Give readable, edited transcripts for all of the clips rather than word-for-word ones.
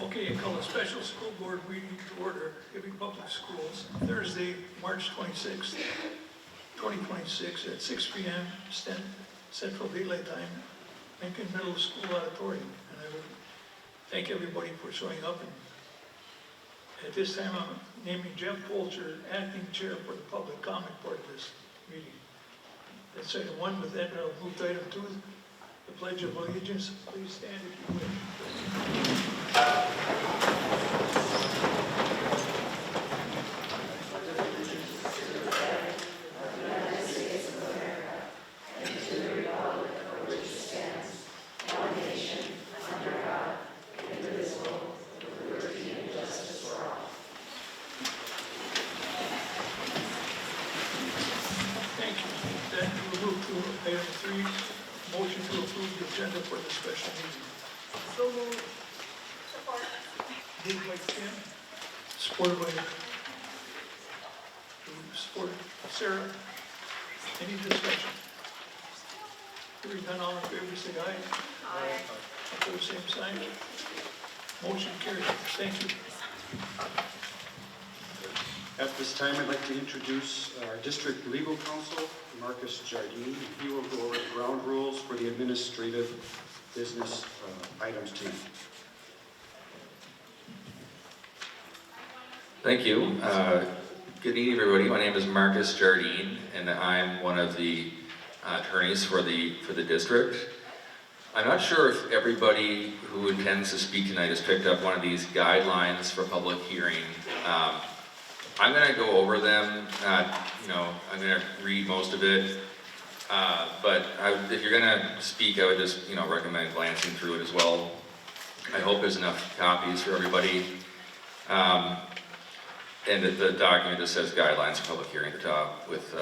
Okay, I call a special school board meeting to order, Hibbing Public Schools, Thursday, March 26th, 2026 at 6 p.m. Central Daylight Time, Lincoln Middle School Auditorium. And I would thank everybody for showing up. And at this time, I'm naming Jeff Polcher acting chair for the public comment part of this meeting. That's item 1, but then I'll move to item 2, the Pledge of Allegiance. Please stand if you wish. Item 3, motion to approve the agenda for the special meeting. So moved. Support. Moved by Kim, supported by Sarah. Any discussion? Hearing none, all in favor say aye. Aye. Opposed, same sign. Motion carried. Thank you. At this time, I'd like to introduce our district legal counsel, Marcus Jardine. He will go over the ground rules for the administrative business items tonight. Thank you. Good evening, everybody. My name is Marcus Jardine, and I'm one of the attorneys for the district. I'm not sure if everybody who intends to speak tonight has picked up one of these guidelines for public hearing. I'm going to go over them. I'm going to read most of it. But if you're going to speak, I would just, recommend glancing through it as well. I hope there's enough copies for everybody. And the document just says guidelines for public hearing at the top with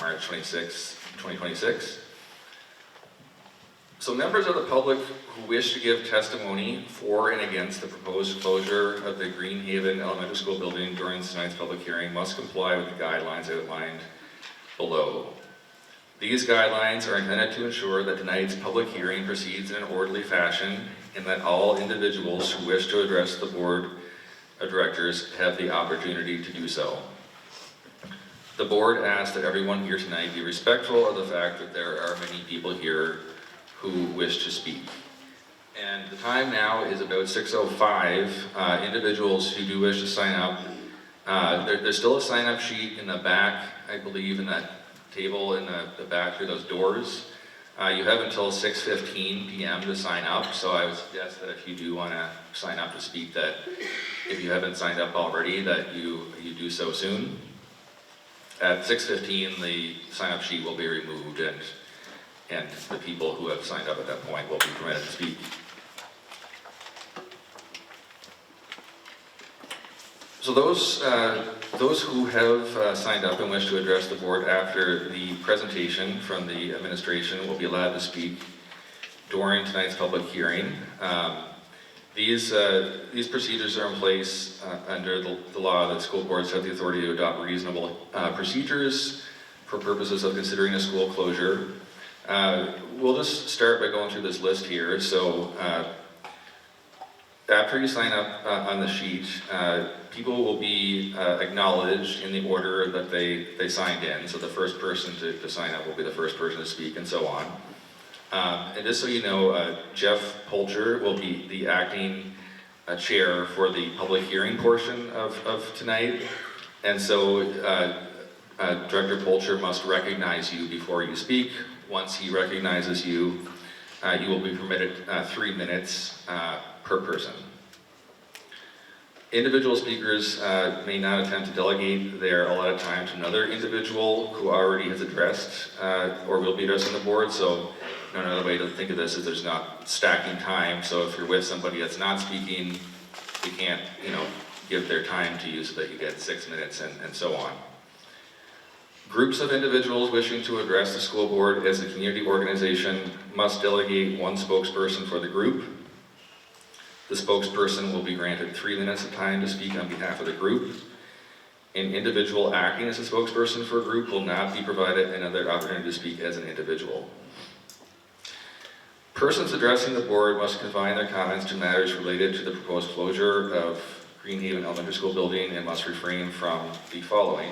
March 26, 2026. So members of the public who wish to give testimony for and against the proposed closure of the Greenhaven Elementary School building during tonight's public hearing must comply with the guidelines outlined below. These guidelines are intended to ensure that tonight's public hearing proceeds in an orderly fashion and that all individuals who wish to address the board of directors have the opportunity to do so. The board asks that everyone here tonight be respectful of the fact that there are many people here who wish to speak. And the time now is about 6:05. Individuals who do wish to sign up, there's still a sign-up sheet in the back, I believe, in that table in the back through those doors. You have until 6:15 p.m. to sign up, so I would suggest that if you do want to sign up to speak, that if you haven't signed up already, that you do so soon. At 6:15, the sign-up sheet will be removed, and the people who have signed up at that point will be permitted to speak. So those who have signed up and wish to address the board after the presentation from the administration will be allowed to speak during tonight's public hearing. These procedures are in place under the law that school boards have the authority to adopt reasonable procedures for purposes of considering a school closure. We'll just start by going through this list here. So after you sign up on the sheet, people will be acknowledged in the order that they signed in. So the first person to sign up will be the first person to speak, and so on. And just so you know, Jeff Polcher will be the acting chair for the public hearing portion of tonight. And so Director Polcher must recognize you before you speak. Once he recognizes you, you will be permitted 3 minutes per person. Individual speakers may not attempt to delegate their allotted time to another individual who already has addressed or will be addressing the board. So another way to think of this is there's not stacking time. So if you're with somebody that's not speaking, you can't, give their time to you so that you get 6 minutes and so on. Groups of individuals wishing to address the school board as a community organization must delegate one spokesperson for the group. The spokesperson will be granted 3 minutes of time to speak on behalf of the group. An individual acting as a spokesperson for a group will not be provided another opportunity to speak as an individual. Persons addressing the board must confine their comments to matters related to the proposed closure of Greenhaven Elementary School building and must refrain from the following.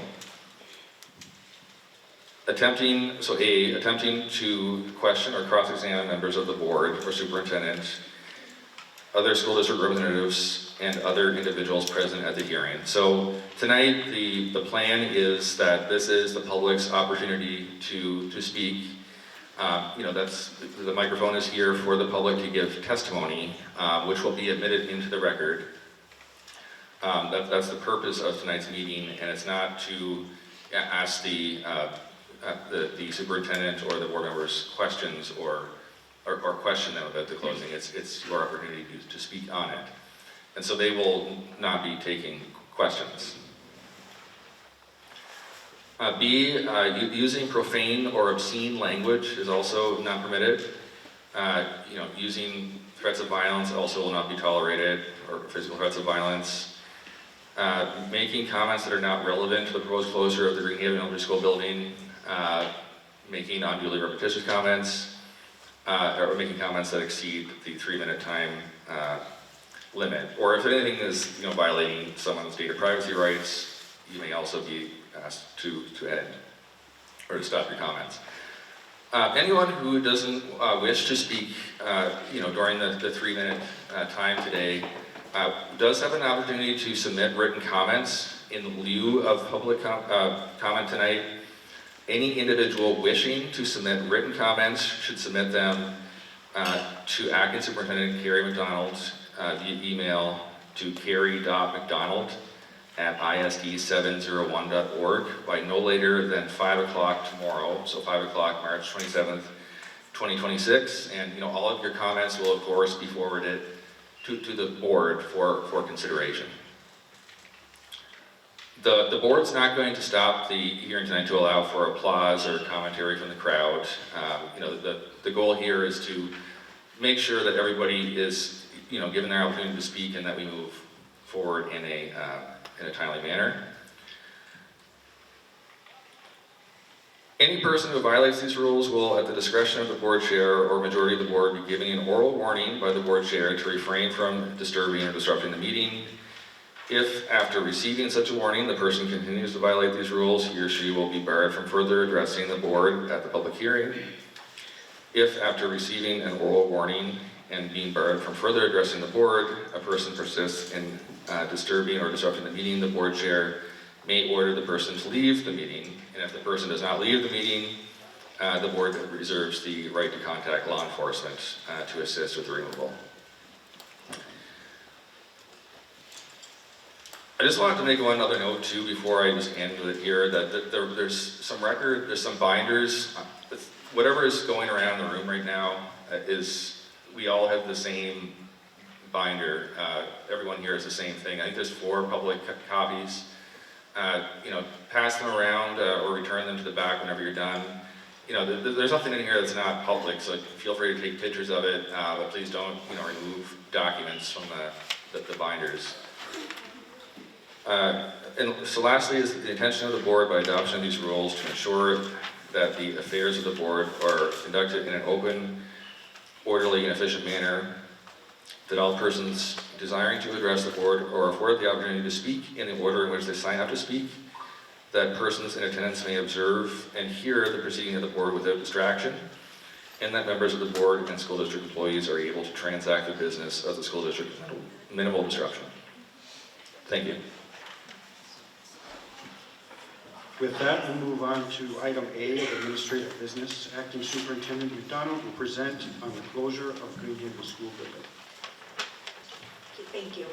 Attempting to question or cross-examine members of the board or superintendent, other school district representatives, and other individuals present at the hearing. So tonight, the plan is that this is the public's opportunity to speak. The microphone is here for the public to give testimony, which will be admitted into the record. That's the purpose of tonight's meeting, and it's not to ask the superintendent or the board members questions or question them about the closing. It's your opportunity to speak on it. And so they will not be taking questions. B, using profane or obscene language is also not permitted. Using threats of violence also will not be tolerated, or physical threats of violence. Making comments that are not relevant to the proposed closure of the Greenhaven Elementary School building, making unduly repetitious comments, or making comments that exceed the 3-minute time limit. Or if anything is violating someone's data privacy rights, you may also be asked to end or to stop your comments. Anyone who doesn't wish to speak during the 3-minute time today does have an opportunity to submit written comments in lieu of public comment tonight. Any individual wishing to submit written comments should submit them to Acting Superintendent Carrie McDonald via email to carrie.mcdonald@isd701.org by no later than 5 o'clock tomorrow, so 5 o'clock, March 27th, 2026. And all of your comments will of course be forwarded to the board for consideration. The board's not going to stop the hearing tonight to allow for applause or commentary from the crowd. The goal here is to make sure that everybody is given their opportunity to speak and that we move forward in a timely manner. Any person who violates these rules will, at the discretion of the board chair or majority of the board, be given an oral warning by the board chair to refrain from disturbing or disrupting the meeting. If, after receiving such a warning, the person continues to violate these rules, he or she will be barred from further addressing the board at the public hearing. If, after receiving an oral warning and being barred from further addressing the board, a person persists in disturbing or disrupting the meeting, the board chair may order the person to leave the meeting. And if the person does not leave the meeting, the board reserves the right to contact law enforcement to assist with the removal. I just wanted to make one other note too before I just end with it here, that there's some binders. Whatever is going around the room right now we all have the same binder. Everyone here has the same thing. I think there's 4 public copies. Pass them around or return them to the back whenever you're done. There's nothing in here that's not public, so feel free to take pictures of it, but please don't, remove documents from the binders. And so lastly is the intention of the board by adoption of these rules to ensure that the affairs of the board are conducted in an open, orderly, and efficient manner, that all persons desiring to address the board are afforded the opportunity to speak in the order in which they sign up to speak, that persons in attendance may observe and hear the proceeding of the board without distraction, and that members of the board and school district employees are able to transact the business of the school district with minimal disruption. Thank you. With that, we'll move on to item A of administrative business. Acting Superintendent McDonald will present on the closure of Greenhaven School building. Thank you.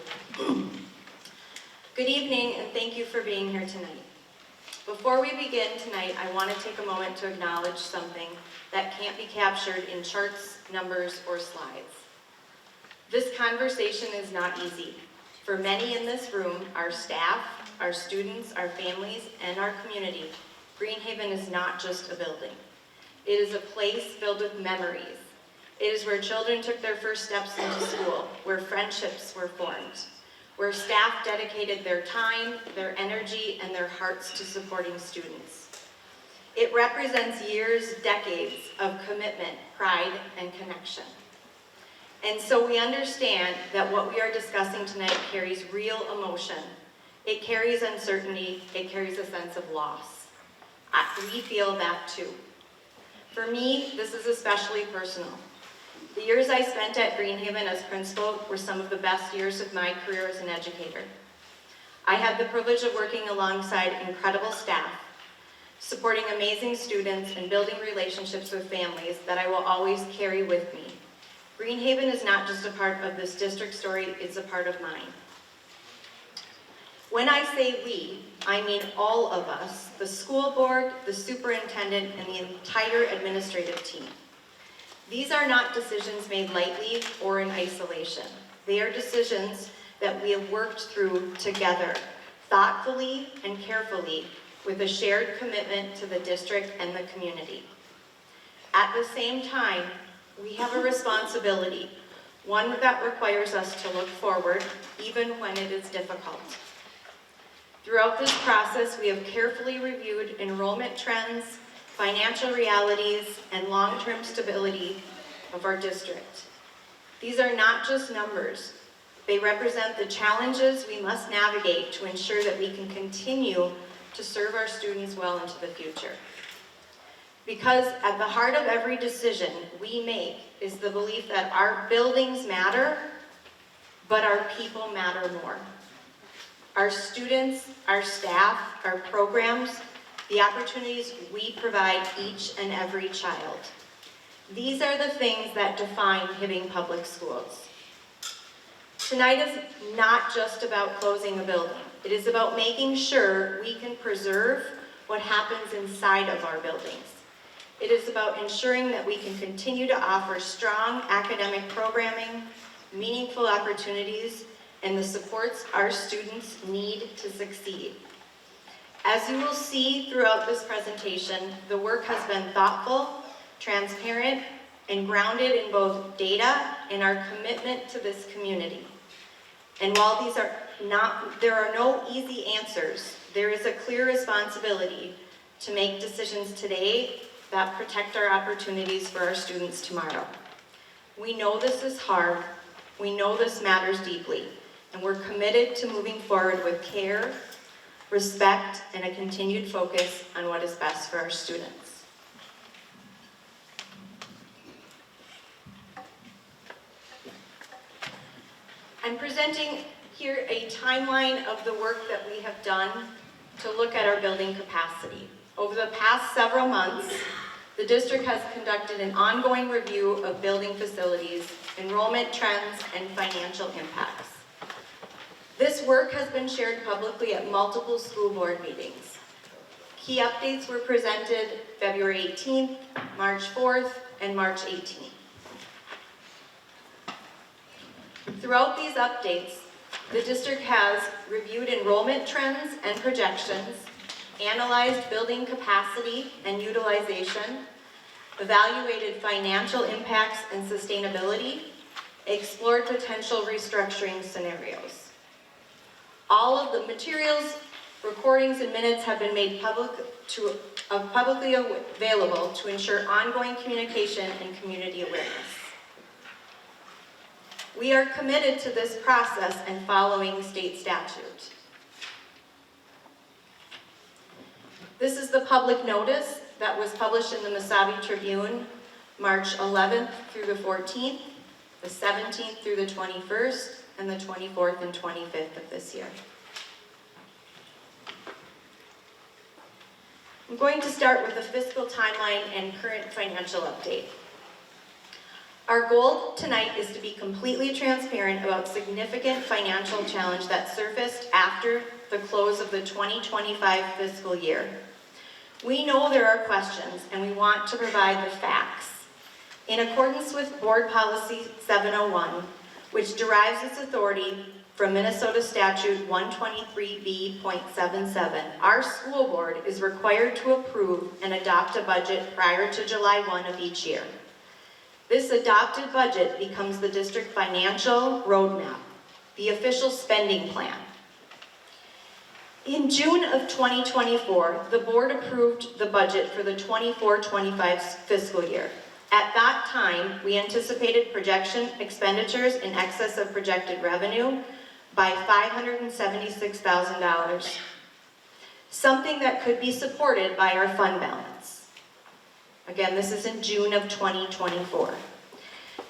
Good evening, and thank you for being here tonight. Before we begin tonight, I want to take a moment to acknowledge something that can't be captured in charts, numbers, or slides. This conversation is not easy. For many in this room, our staff, our students, our families, and our community, Greenhaven is not just a building. It is a place filled with memories. It is where children took their first steps into school, where friendships were formed, where staff dedicated their time, their energy, and their hearts to supporting students. It represents years, decades of commitment, pride, and connection. And so we understand that what we are discussing tonight carries real emotion. It carries uncertainty, it carries a sense of loss. We feel that too. For me, this is especially personal. The years I spent at Greenhaven as principal were some of the best years of my career as an educator. I had the privilege of working alongside incredible staff, supporting amazing students, and building relationships with families that I will always carry with me. Greenhaven is not just a part of this district story, it's a part of mine. When I say we, I mean all of us, the school board, the superintendent, and the entire administrative team. These are not decisions made lightly or in isolation. They are decisions that we have worked through together, thoughtfully and carefully, with a shared commitment to the district and the community. At the same time, we have a responsibility, one that requires us to look forward, even when it is difficult. Throughout this process, we have carefully reviewed enrollment trends, financial realities, and long-term stability of our district. These are not just numbers. They represent the challenges we must navigate to ensure that we can continue to serve our students well into the future. Because at the heart of every decision we make is the belief that our buildings matter, but our people matter more. Our students, our staff, our programs, the opportunities we provide each and every child. These are the things that define Hibbing Public Schools. Tonight is not just about closing a building. It is about making sure we can preserve what happens inside of our buildings. It is about ensuring that we can continue to offer strong academic programming, meaningful opportunities, and the supports our students need to succeed. As you will see throughout this presentation, the work has been thoughtful, transparent, and grounded in both data and our commitment to this community. And while there are no easy answers, there is a clear responsibility to make decisions today that protect our opportunities for our students tomorrow. We know this is hard, we know this matters deeply, and we're committed to moving forward with care, respect, and a continued focus on what is best for our students. I'm presenting here a timeline of the work that we have done to look at our building capacity. Over the past several months, the district has conducted an ongoing review of building facilities, enrollment trends, and financial impacts. This work has been shared publicly at multiple school board meetings. Key updates were presented February 18th, March 4th, and March 18th. Throughout these updates, the district has reviewed enrollment trends and projections, analyzed building capacity and utilization, evaluated financial impacts and sustainability, explored potential restructuring scenarios. All of the materials, recordings, and minutes have been made publicly available to ensure ongoing communication and community awareness. We are committed to this process and following state statute. This is the public notice that was published in the Mesabi Tribune March 11th through the 14th, the 17th through the 21st, and the 24th and 25th of this year. I'm going to start with the fiscal timeline and current financial update. Our goal tonight is to be completely transparent about significant financial challenge that surfaced after the close of the 2025 fiscal year. We know there are questions and we want to provide the facts. In accordance with Board Policy 701, which derives its authority from Minnesota Statute 123B.77, our school board is required to approve and adopt a budget prior to July 1 of each year. This adopted budget becomes the district financial roadmap, the official spending plan. In June of 2024, the board approved the budget for the 24-25 fiscal year. At that time, we anticipated projection expenditures in excess of projected revenue by $576,000, something that could be supported by our fund balance. Again, this is in June of 2024.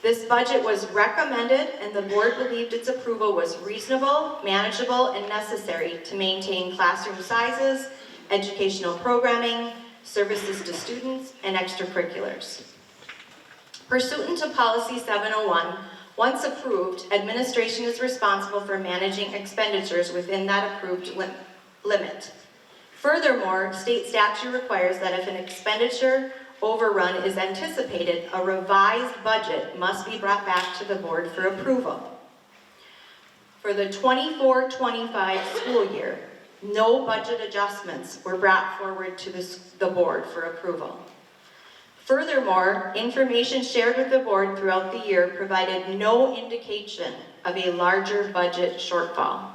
This budget was recommended and the board believed its approval was reasonable, manageable, and necessary to maintain classroom sizes, educational programming, services to students, and extracurriculars. Pursuant to Policy 701, once approved, administration is responsible for managing expenditures within that approved limit. Furthermore, state statute requires that if an expenditure overrun is anticipated, a revised budget must be brought back to the board for approval. For the 24-25 school year, no budget adjustments were brought forward to the board for approval. Furthermore, information shared with the board throughout the year provided no indication of a larger budget shortfall.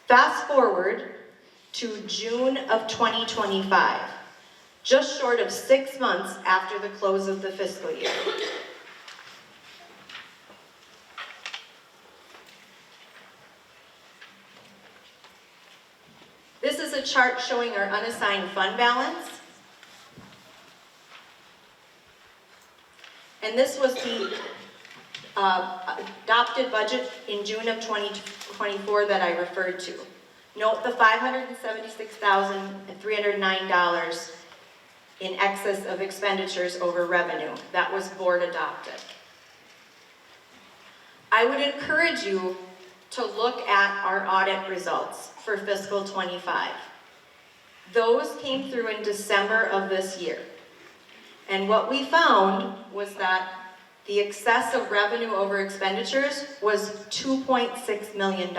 Fast forward to June of 2025, just short of 6 months after the close of the fiscal year. This is a chart showing our unassigned fund balance. And this was the adopted budget in June of 2024 that I referred to. Note the $576,309 in excess of expenditures over revenue. That was board adopted. I would encourage you to look at our audit results for fiscal 25. Those came through in December of this year. And what we found was that the excess of revenue over expenditures was $2.6 million.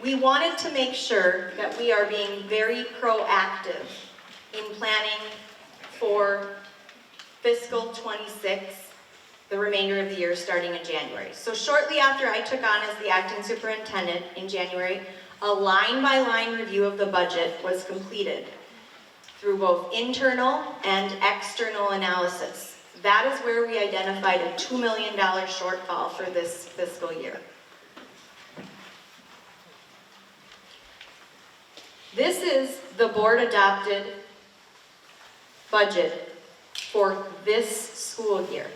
We wanted to make sure that we are being very proactive in planning for fiscal 26, the remainder of the year starting in January. So shortly after I took on as the acting superintendent in January, a line-by-line review of the budget was completed through both internal and external analysis. That is where we identified a $2 million shortfall for this fiscal year. This is the board-adopted budget for this school year.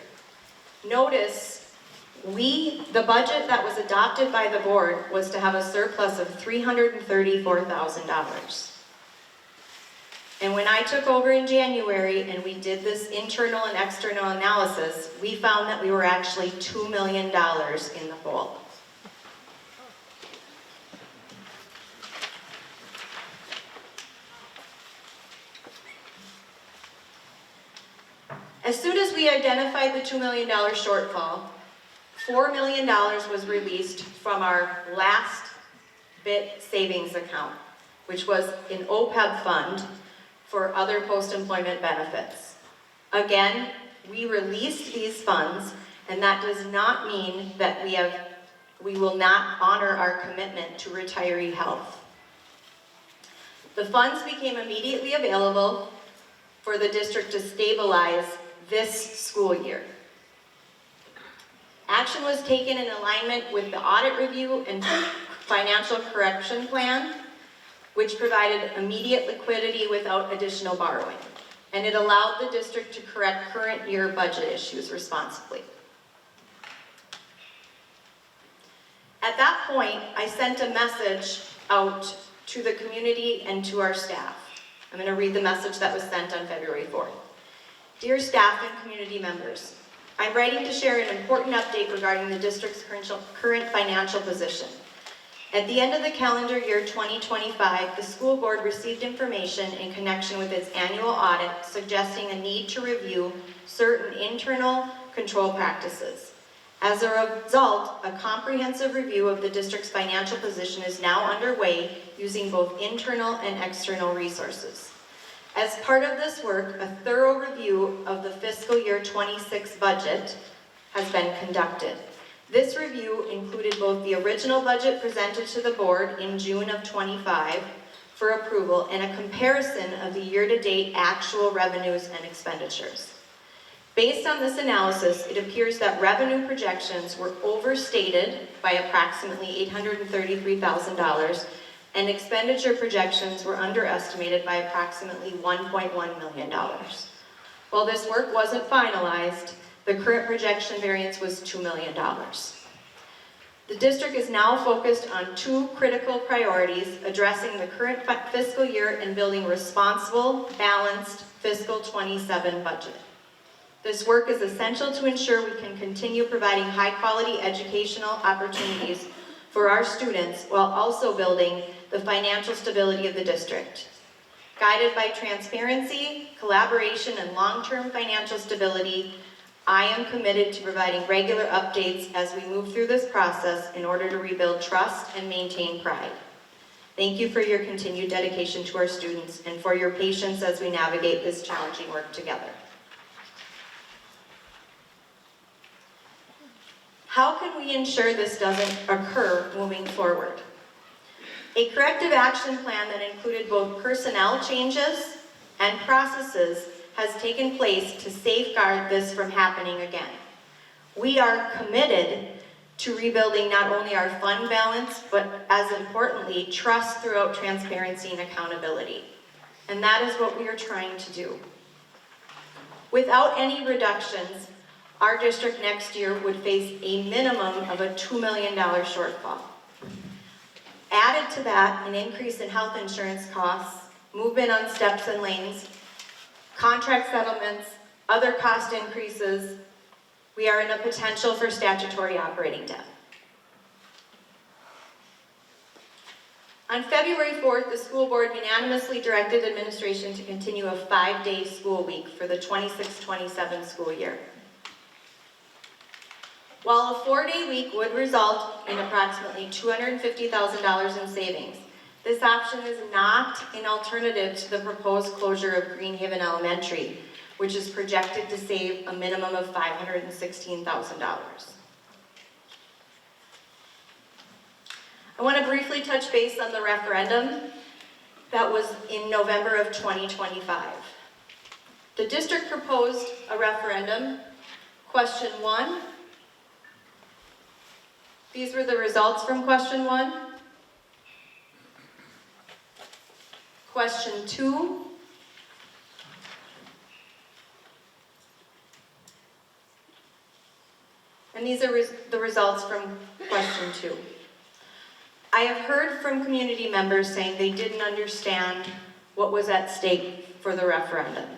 Notice the budget that was adopted by the board was to have a surplus of $334,000. And when I took over in January and we did this internal and external analysis, we found that we were actually $2 million in the hole. As soon as we identified the $2 million shortfall, $4 million was released from our last bit savings account, which was an OPEB fund for other post-employment benefits. Again, we released these funds, and that does not mean that we will not honor our commitment to retiree health. The funds became immediately available for the district to stabilize this school year. Action was taken in alignment with the audit review and financial correction plan, which provided immediate liquidity without additional borrowing. And it allowed the district to correct current year budget issues responsibly. At that point, I sent a message out to the community and to our staff. I'm going to read the message that was sent on February 4th. Dear staff and community members, I'm writing to share an important update regarding the district's current financial position. At the end of the calendar year 2025, the school board received information in connection with its annual audit suggesting a need to review certain internal control practices. As a result, a comprehensive review of the district's financial position is now underway using both internal and external resources. As part of this work, a thorough review of the fiscal year 26 budget has been conducted. This review included both the original budget presented to the board in June of 25 for approval and a comparison of the year-to-date actual revenues and expenditures. Based on this analysis, it appears that revenue projections were overstated by approximately $833,000 and expenditure projections were underestimated by approximately $1.1 million. While this work wasn't finalized, the current projection variance was $2 million. The district is now focused on two critical priorities, addressing the current fiscal year and building a responsible, balanced fiscal 27 budget. This work is essential to ensure we can continue providing high-quality educational opportunities for our students while also building the financial stability of the district. Guided by transparency, collaboration, and long-term financial stability, I am committed to providing regular updates as we move through this process in order to rebuild trust and maintain pride. Thank you for your continued dedication to our students and for your patience as we navigate this challenging work together. How can we ensure this doesn't occur moving forward? A corrective action plan that included both personnel changes and processes has taken place to safeguard this from happening again. We are committed to rebuilding not only our fund balance, but as importantly, trust throughout transparency and accountability. And that is what we are trying to do. Without any reductions, our district next year would face a minimum of a $2 million shortfall. Added to that, an increase in health insurance costs, movement on steps and lanes, contract settlements, other cost increases, we are in a potential for statutory operating debt. On February 4th, the school board unanimously directed administration to continue a 5-day school week for the 26-27 school year. While a 4-day week would result in approximately $250,000 in savings, this option is not an alternative to the proposed closure of Greenhaven Elementary, which is projected to save a minimum of $516,000. I want to briefly touch base on the referendum that was in November of 2025. The district proposed a referendum. Question 1. These were the results from question 1. Question 2. And these are the results from question 2. I have heard from community members saying they didn't understand what was at stake for the referendum.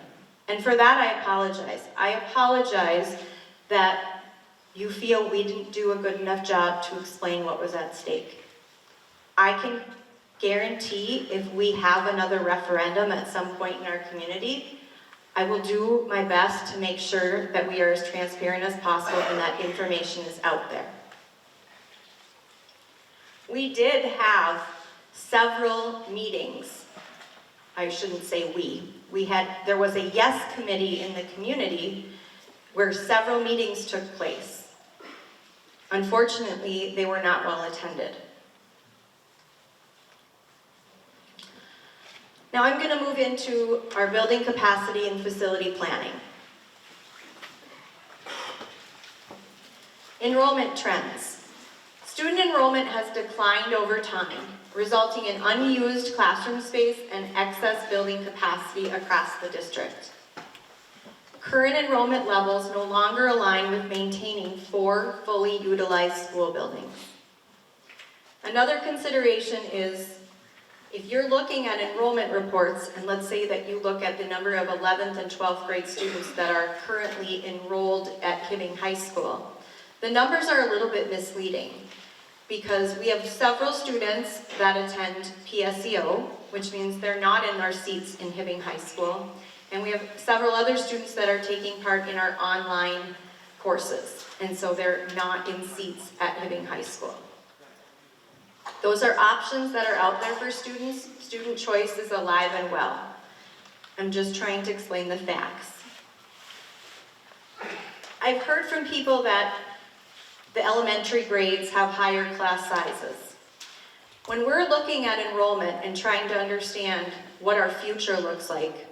And for that, I apologize. I apologize that you feel we didn't do a good enough job to explain what was at stake. I can guarantee if we have another referendum at some point in our community, I will do my best to make sure that we are as transparent as possible and that information is out there. We did have several meetings. I shouldn't say there was a yes committee in the community where several meetings took place. Unfortunately, they were not well attended. Now I'm going to move into our building capacity and facility planning. Enrollment trends. Student enrollment has declined over time, resulting in unused classroom space and excess building capacity across the district. Current enrollment levels no longer align with maintaining 4 fully utilized school buildings. Another consideration is if you're looking at enrollment reports, and let's say that you look at the number of 11th and 12th grade students that are currently enrolled at Hibbing High School, the numbers are a little bit misleading because we have several students that attend PSEO, which means they're not in our seats in Hibbing High School, and we have several other students that are taking part in our online courses, and so they're not in seats at Hibbing High School. Those are options that are out there for students. Student choice is alive and well. I'm just trying to explain the facts. I've heard from people that the elementary grades have higher class sizes. When we're looking at enrollment and trying to understand what our future looks like,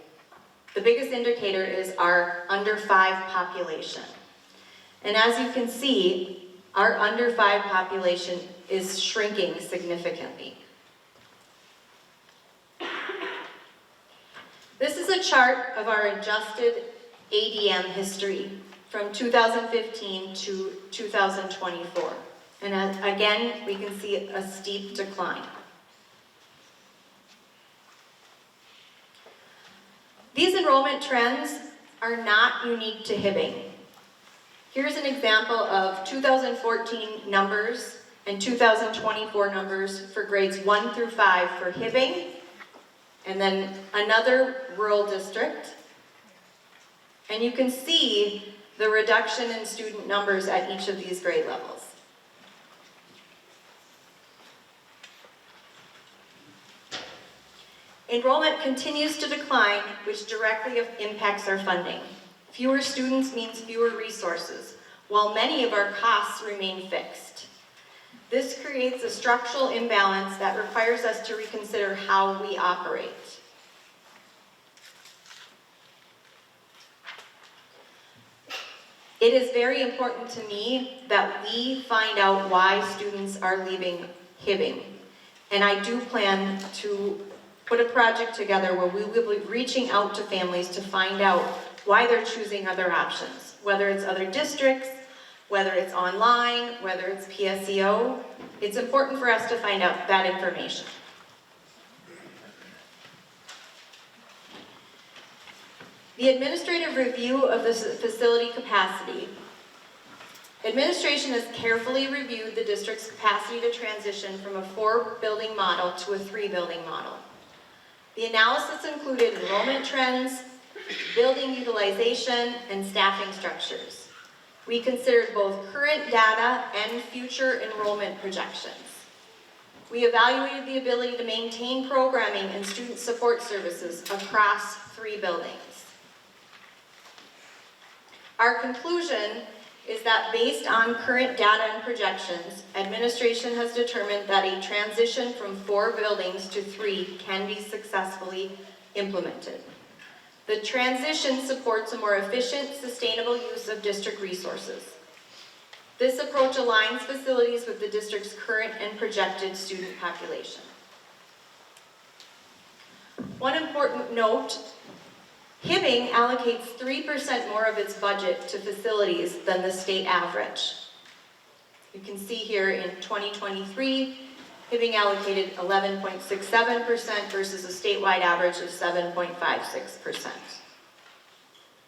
the biggest indicator is our under 5 population. And as you can see, our under 5 population is shrinking significantly. This is a chart of our adjusted ADM history from 2015 to 2024. And again, we can see a steep decline. These enrollment trends are not unique to Hibbing. Here's an example of 2014 numbers and 2024 numbers for grades 1 through 5 for Hibbing, and then another rural district. And you can see the reduction in student numbers at each of these grade levels. Enrollment continues to decline, which directly impacts our funding. Fewer students means fewer resources, while many of our costs remain fixed. This creates a structural imbalance that requires us to reconsider how we operate. It is very important to me that we find out why students are leaving Hibbing. And I do plan to put a project together where we will be reaching out to families to find out why they're choosing other options, whether it's other districts, whether it's online, whether it's PSEO. It's important for us to find out that information. The administrative review of the facility capacity. Administration has carefully reviewed the district's capacity to transition from a 4-building model to a 3-building model. The analysis included enrollment trends, building utilization, and staffing structures. We considered both current data and future enrollment projections. We evaluated the ability to maintain programming and student support services across 3 buildings. Our conclusion is that based on current data and projections, administration has determined that a transition from 4 buildings to 3 can be successfully implemented. The transition supports a more efficient, sustainable use of district resources. This approach aligns facilities with the district's current and projected student population. One important note, Hibbing allocates 3% more of its budget to facilities than the state average. You can see here in 2023, Hibbing allocated 11.67% versus a statewide average of 7.56%.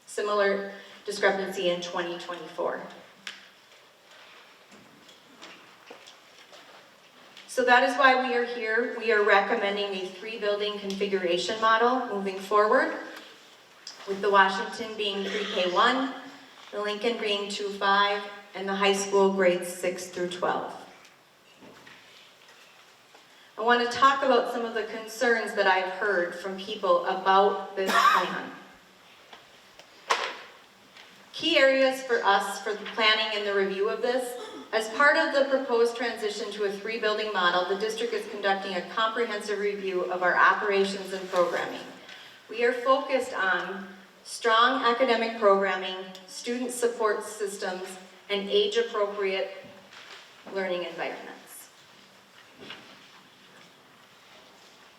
Similar discrepancy in 2024. So that is why we are here. We are recommending a 3-building configuration model moving forward, with the Washington being pre-K1, the Lincoln being 2-5, and the high school grades 6 through 12. I want to talk about some of the concerns that I've heard from people about this plan. Key areas for us for the planning and the review of this: as part of the proposed transition to a 3-building model, the district is conducting a comprehensive review of our operations and programming. We are focused on strong academic programming, student support systems, and age-appropriate learning environments.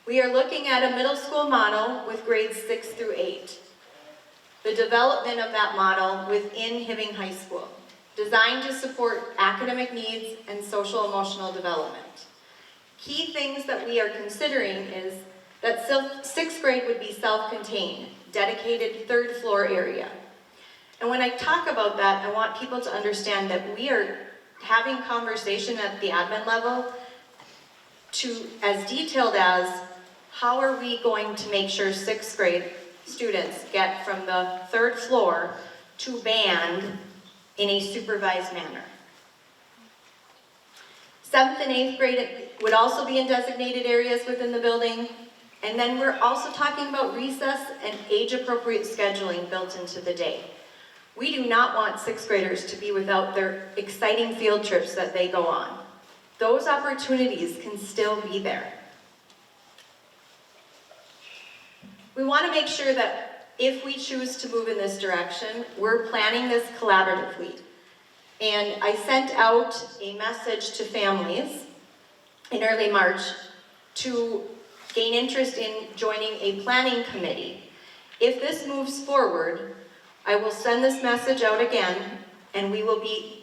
We are looking at a middle school model with grades 6 through 8. The development of that model within Hibbing High School, designed to support academic needs and social-emotional development. Key things that we are considering is that 6th grade would be self-contained, dedicated 3rd floor area. And when I talk about that, I want people to understand that we are having conversation at the admin level to as detailed as how are we going to make sure 6th grade students get from the 3rd floor to band in a supervised manner. 7th and 8th grade would also be in designated areas within the building. And then we're also talking about recess and age-appropriate scheduling built into the day. We do not want 6th graders to be without their exciting field trips that they go on. those opportunities can still be there. We want to make sure that if we choose to move in this direction, we're planning this collaboratively. And I sent out a message to families in early March to gain interest in joining a planning committee. If this moves forward, I will send this message out again, and we will be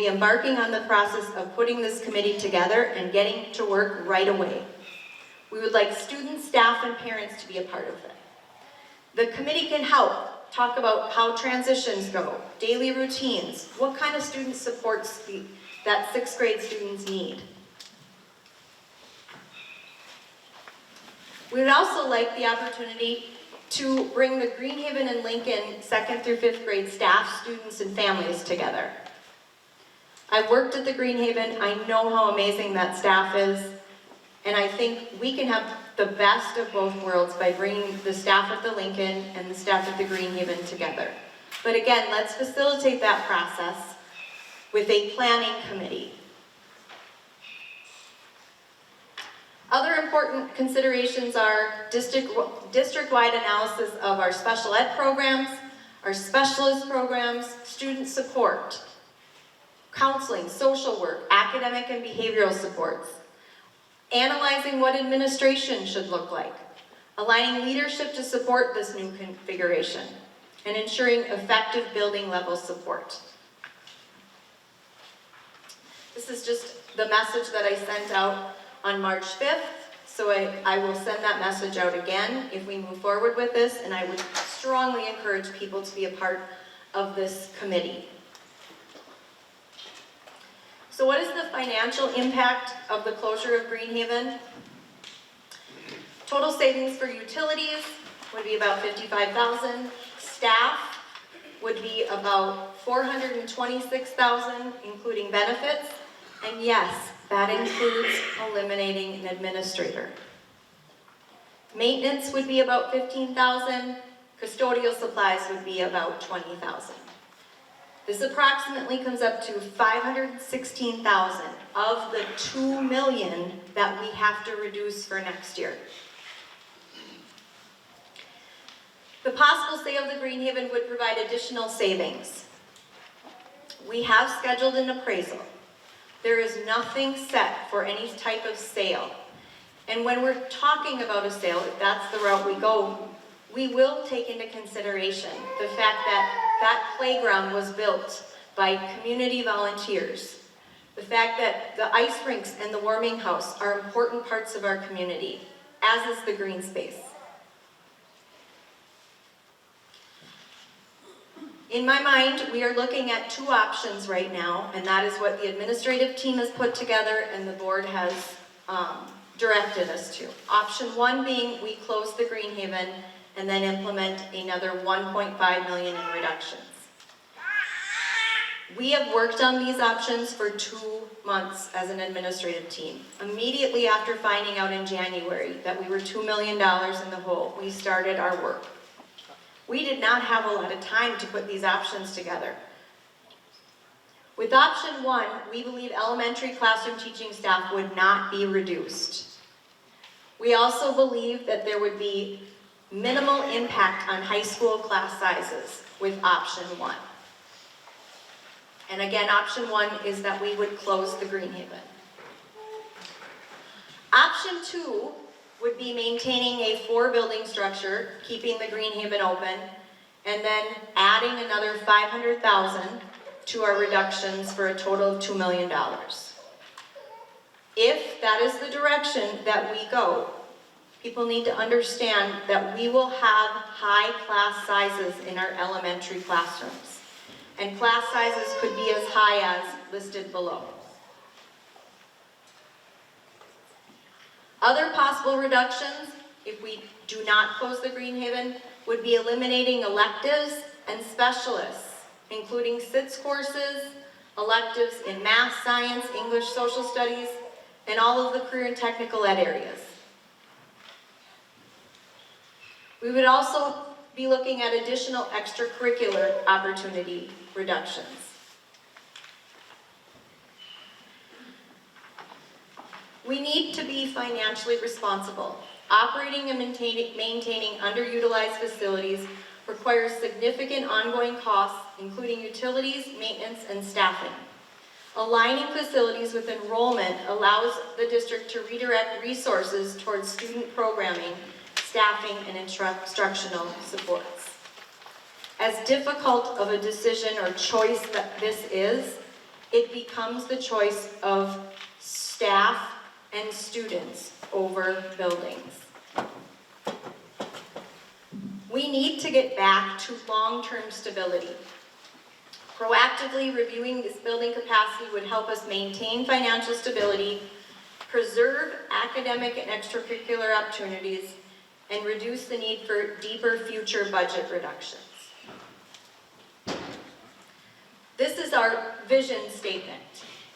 embarking on the process of putting this committee together and getting to work right away. We would like students, staff, and parents to be a part of it. The committee can help talk about how transitions go, daily routines, what kind of student supports that 6th grade students need. We would also like the opportunity to bring the Greenhaven and Lincoln 2nd through 5th grade staff, students, and families together. I've worked at the Greenhaven. I know how amazing that staff is, and I think we can have the best of both worlds by bringing the staff at the Lincoln and the staff at the Greenhaven together. But again, let's facilitate that process with a planning committee. Other important considerations are district-wide analysis of our special ed programs, our specialist programs, student support, counseling, social work, academic and behavioral supports, analyzing what administration should look like, aligning leadership to support this new configuration, and ensuring effective building level support. This is just the message that I sent out on March 5th, so I will send that message out again if we move forward with this, and I would strongly encourage people to be a part of this committee. So what is the financial impact of the closure of Greenhaven? Total savings for utilities would be about $55,000. Staff would be about $426,000, including benefits. And yes, that includes eliminating an administrator. Maintenance would be about $15,000. Custodial supplies would be about $20,000. This approximately comes up to $516,000 of the $2 million that we have to reduce for next year. The possible sale of the Greenhaven would provide additional savings. We have scheduled an appraisal. There is nothing set for any type of sale. And when we're talking about a sale, if that's the route we go, we will take into consideration the fact that that playground was built by community volunteers. The fact that the ice rinks and the warming house are important parts of our community, as is the green space. In my mind, we are looking at two options right now, and that is what the administrative team has put together and the board has directed us to. Option one being we close the Greenhaven and then implement another $1.5 million in reductions. We have worked on these options for 2 months as an administrative team. Immediately after finding out in January that we were $2 million in the hole, we started our work. We did not have a lot of time to put these options together. With option one, we believe elementary classroom teaching staff would not be reduced. We also believe that there would be minimal impact on high school class sizes with option one. And again, option one is that we would close the Greenhaven. Option two would be maintaining a 4-building structure, keeping the Greenhaven open, and then adding another $500,000 to our reductions for a total of $2 million. If that is the direction that we go, people need to understand that we will have high class sizes in our elementary classrooms. And class sizes could be as high as listed below. Other possible reductions, if we do not close the Greenhaven, would be eliminating electives and specialists, including SITS courses, electives in math, science, English, social studies, and all of the career and technical ed areas. We would also be looking at additional extracurricular opportunity reductions. We need to be financially responsible. Operating and maintaining underutilized facilities requires significant ongoing costs, including utilities, maintenance, and staffing. Aligning facilities with enrollment allows the district to redirect resources towards student programming, staffing, and instructional supports. As difficult of a decision or choice that this is, it becomes the choice of staff and students over buildings. We need to get back to long-term stability. Proactively reviewing this building capacity would help us maintain financial stability, preserve academic and extracurricular opportunities, and reduce the need for deeper future budget reductions. This is our vision statement.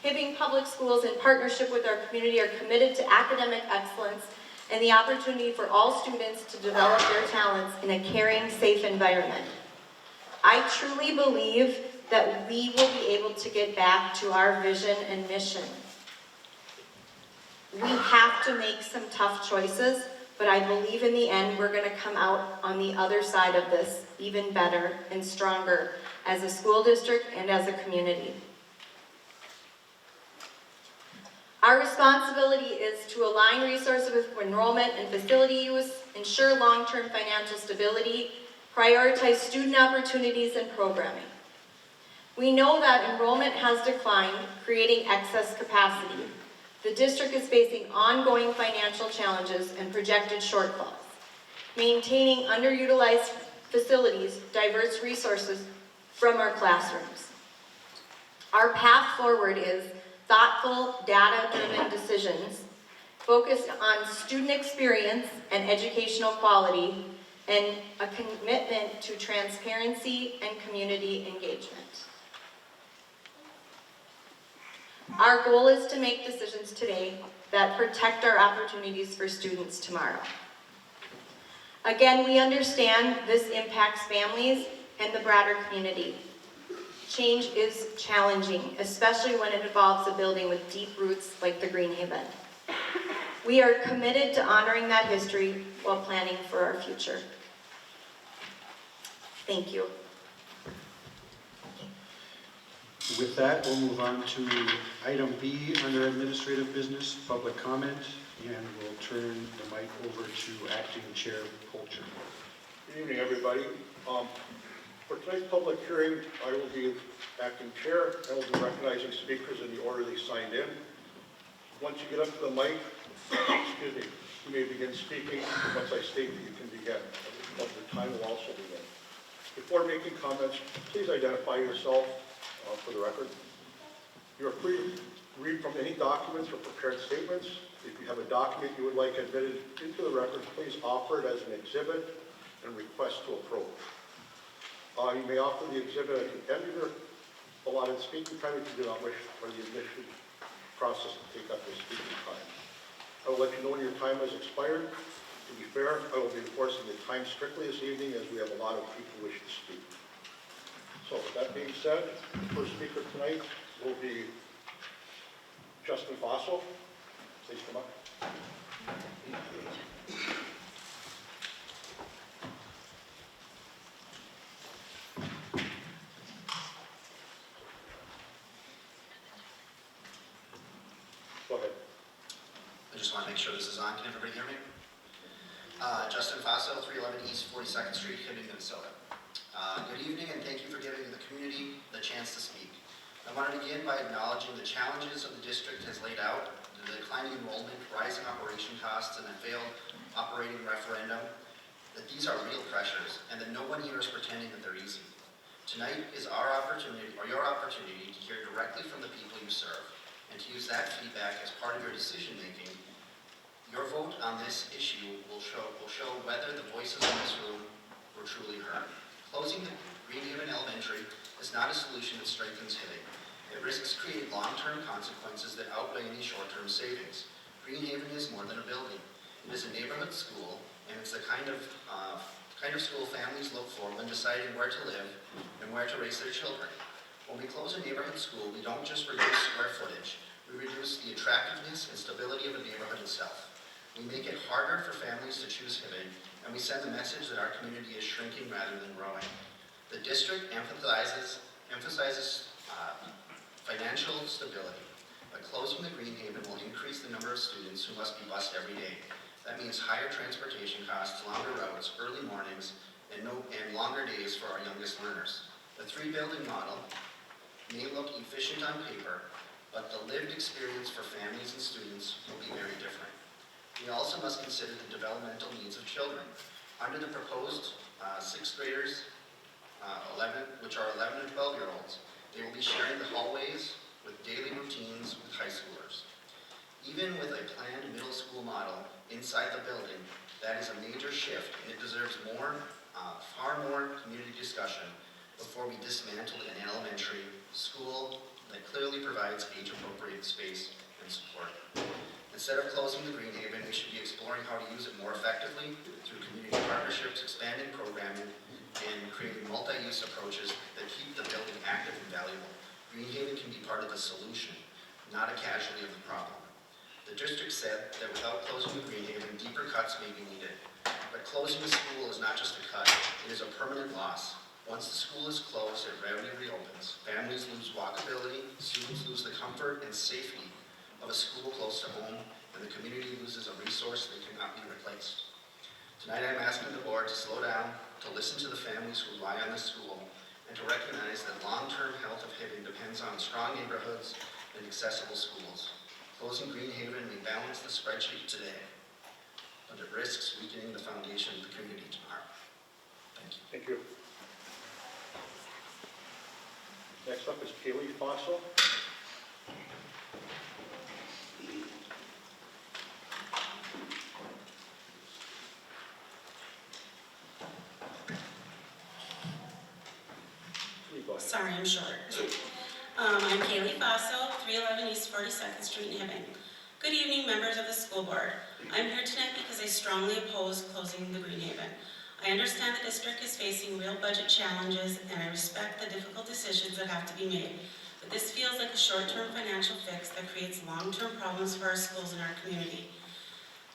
Hibbing Public Schools, in partnership with our community, are committed to academic excellence and the opportunity for all students to develop their talents in a caring, safe environment. I truly believe that we will be able to get back to our vision and mission. We have to make some tough choices, but I believe in the end we're going to come out on the other side of this even better and stronger as a school district and as a community. Our responsibility is to align resources with enrollment and facility use, ensure long-term financial stability, prioritize student opportunities and programming. We know that enrollment has declined, creating excess capacity. The district is facing ongoing financial challenges and projected shortfalls. Maintaining underutilized facilities diverts resources from our classrooms. Our path forward is thoughtful, data-driven decisions focused on student experience and educational quality, and a commitment to transparency and community engagement. Our goal is to make decisions today that protect our opportunities for students tomorrow. Again, we understand this impacts families and the broader community. Change is challenging, especially when it involves a building with deep roots like the Greenhaven. We are committed to honoring that history while planning for our future. Thank you. With that, we'll move on to item B under administrative business, public comment, and we'll turn the mic over to Acting Chair Polcher. Good evening, everybody. For tonight's public hearing, I will be acting chair. I will be recognizing speakers in the order they signed in. Once you get up to the mic, excuse me, you may begin speaking. Once I state that you can begin, your time will also begin. Before making comments, please identify yourself for the record. You are free to read from any documents or prepared statements. If you have a document you would like admitted into the record, please offer it as an exhibit and request to approach. You may offer the exhibit at the end of your allotted speaking time if you do not wish for the admission process to take up your speaking time. I will let you know when your time has expired. To be fair, I will be enforcing the time strictly this evening as we have a lot of people wishing to speak. So with that being said, the first speaker tonight will be Justin Fossil. Please come up. Go ahead. I just want to make sure this is on. Can everybody hear me? Justin Faso, 311 East 42nd Street, Hibbing, Minnesota. Good evening, and thank you for giving the community the chance to speak. I want to begin by acknowledging the challenges that the district has laid out, the declining enrollment, rising operation costs, and a failed operating referendum, that these are real pressures, and that no one here is pretending that they're easy. Tonight is our opportunity, or your opportunity, to hear directly from the people you serve, and to use that feedback as part of your decision-making. Your vote on this issue will show whether the voices in this room were truly heard. Closing the Greenhaven Elementary is not a solution that strengthens Hibbing. It risks creating long-term consequences that outweigh any short-term savings. Greenhaven is more than a building. It is a neighborhood school, and it's the kind of school families look for when deciding where to live and where to raise their children. When we close a neighborhood school, we don't just reduce square footage, We reduce the attractiveness and stability of the neighborhood itself. We make it harder for families to choose Hibbing, and we send the message that our community is shrinking rather than growing. The district emphasizes financial stability. By closing the Greenhaven will increase the number of students who must be bused every day. That means higher transportation costs, longer routes, early mornings, and longer days for our youngest learners. The three-building model may look efficient on paper, but the lived experience for families and students will be very different. We also must consider the developmental needs of children. Under the proposed sixth graders, which are 11 and 12-year-olds, they will be sharing the hallways with daily routines with high schoolers. Even with a planned middle school model inside the building, that is a major shift, and it deserves far more community discussion before we dismantle an elementary school that clearly provides age-appropriate space and support. Instead of closing the Greenhaven, we should be exploring how to use it more effectively through community partnerships, expanding programming, and creating multi-use approaches that keep the building active and valuable. Greenhaven can be part of the solution, not a casualty of the problem. The district said that without closing the Greenhaven, deeper cuts may be needed. But closing the school is not just a cut, it is a permanent loss. Once the school is closed, it rarely reopens. Families lose walkability, students lose the comfort and safety of a school close to home, and the community loses a resource that cannot be replaced. Tonight I'm asking the board to slow down, to listen to the families who rely on the school, and to recognize that long-term health of Hibbing depends on strong neighborhoods and accessible schools. Closing Greenhaven may balance the spreadsheet today, but it risks weakening the foundation of the community tomorrow. Thank you. Thank you. Next up is Kaylee Fossil. Sorry, I'm short. I'm Kaylee Faso, 311 East 42nd Street in Hibbing. Good evening, members of the school board. I'm here tonight because I strongly oppose closing the Greenhaven. I understand the district is facing real budget challenges, and I respect the difficult decisions that have to be made. But this feels like a short-term financial fix that creates long-term problems for our schools and our community.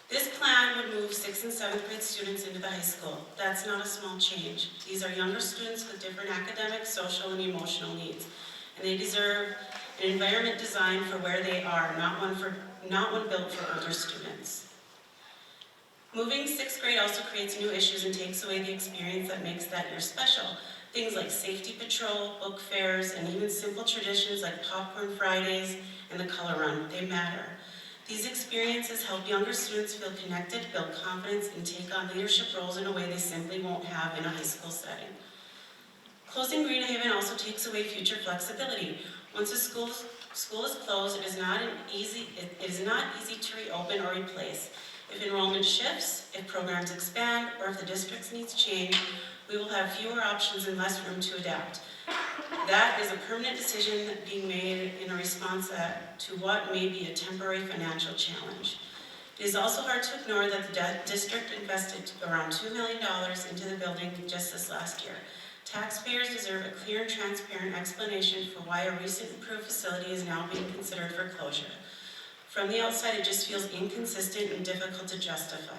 This plan would move 6th and 7th grade students into the high school. That's not a small change. These are younger students with different academic, social, and emotional needs, and they deserve an environment designed for where they are, not one built for older students. Moving 6th grade also creates new issues and takes away the experience that makes that year special. Things like safety patrol, book fairs, and even simple traditions like popcorn Fridays and the color run, they matter. These experiences help younger students feel connected, build confidence, and take on leadership roles in a way they simply won't have in a high school setting. Closing Greenhaven also takes away future flexibility. Once a school is closed, it is not easy to reopen or replace. If enrollment shifts, if programs expand, or if the district's needs change, we will have fewer options and less room to adapt. That is a permanent decision being made in a response to what may be a temporary financial challenge. It is also hard to ignore that the district invested around $2 million into the building just this last year. Taxpayers deserve a clear and transparent explanation for why a recent improved facility is now being considered for closure. From the outside, it just feels inconsistent and difficult to justify.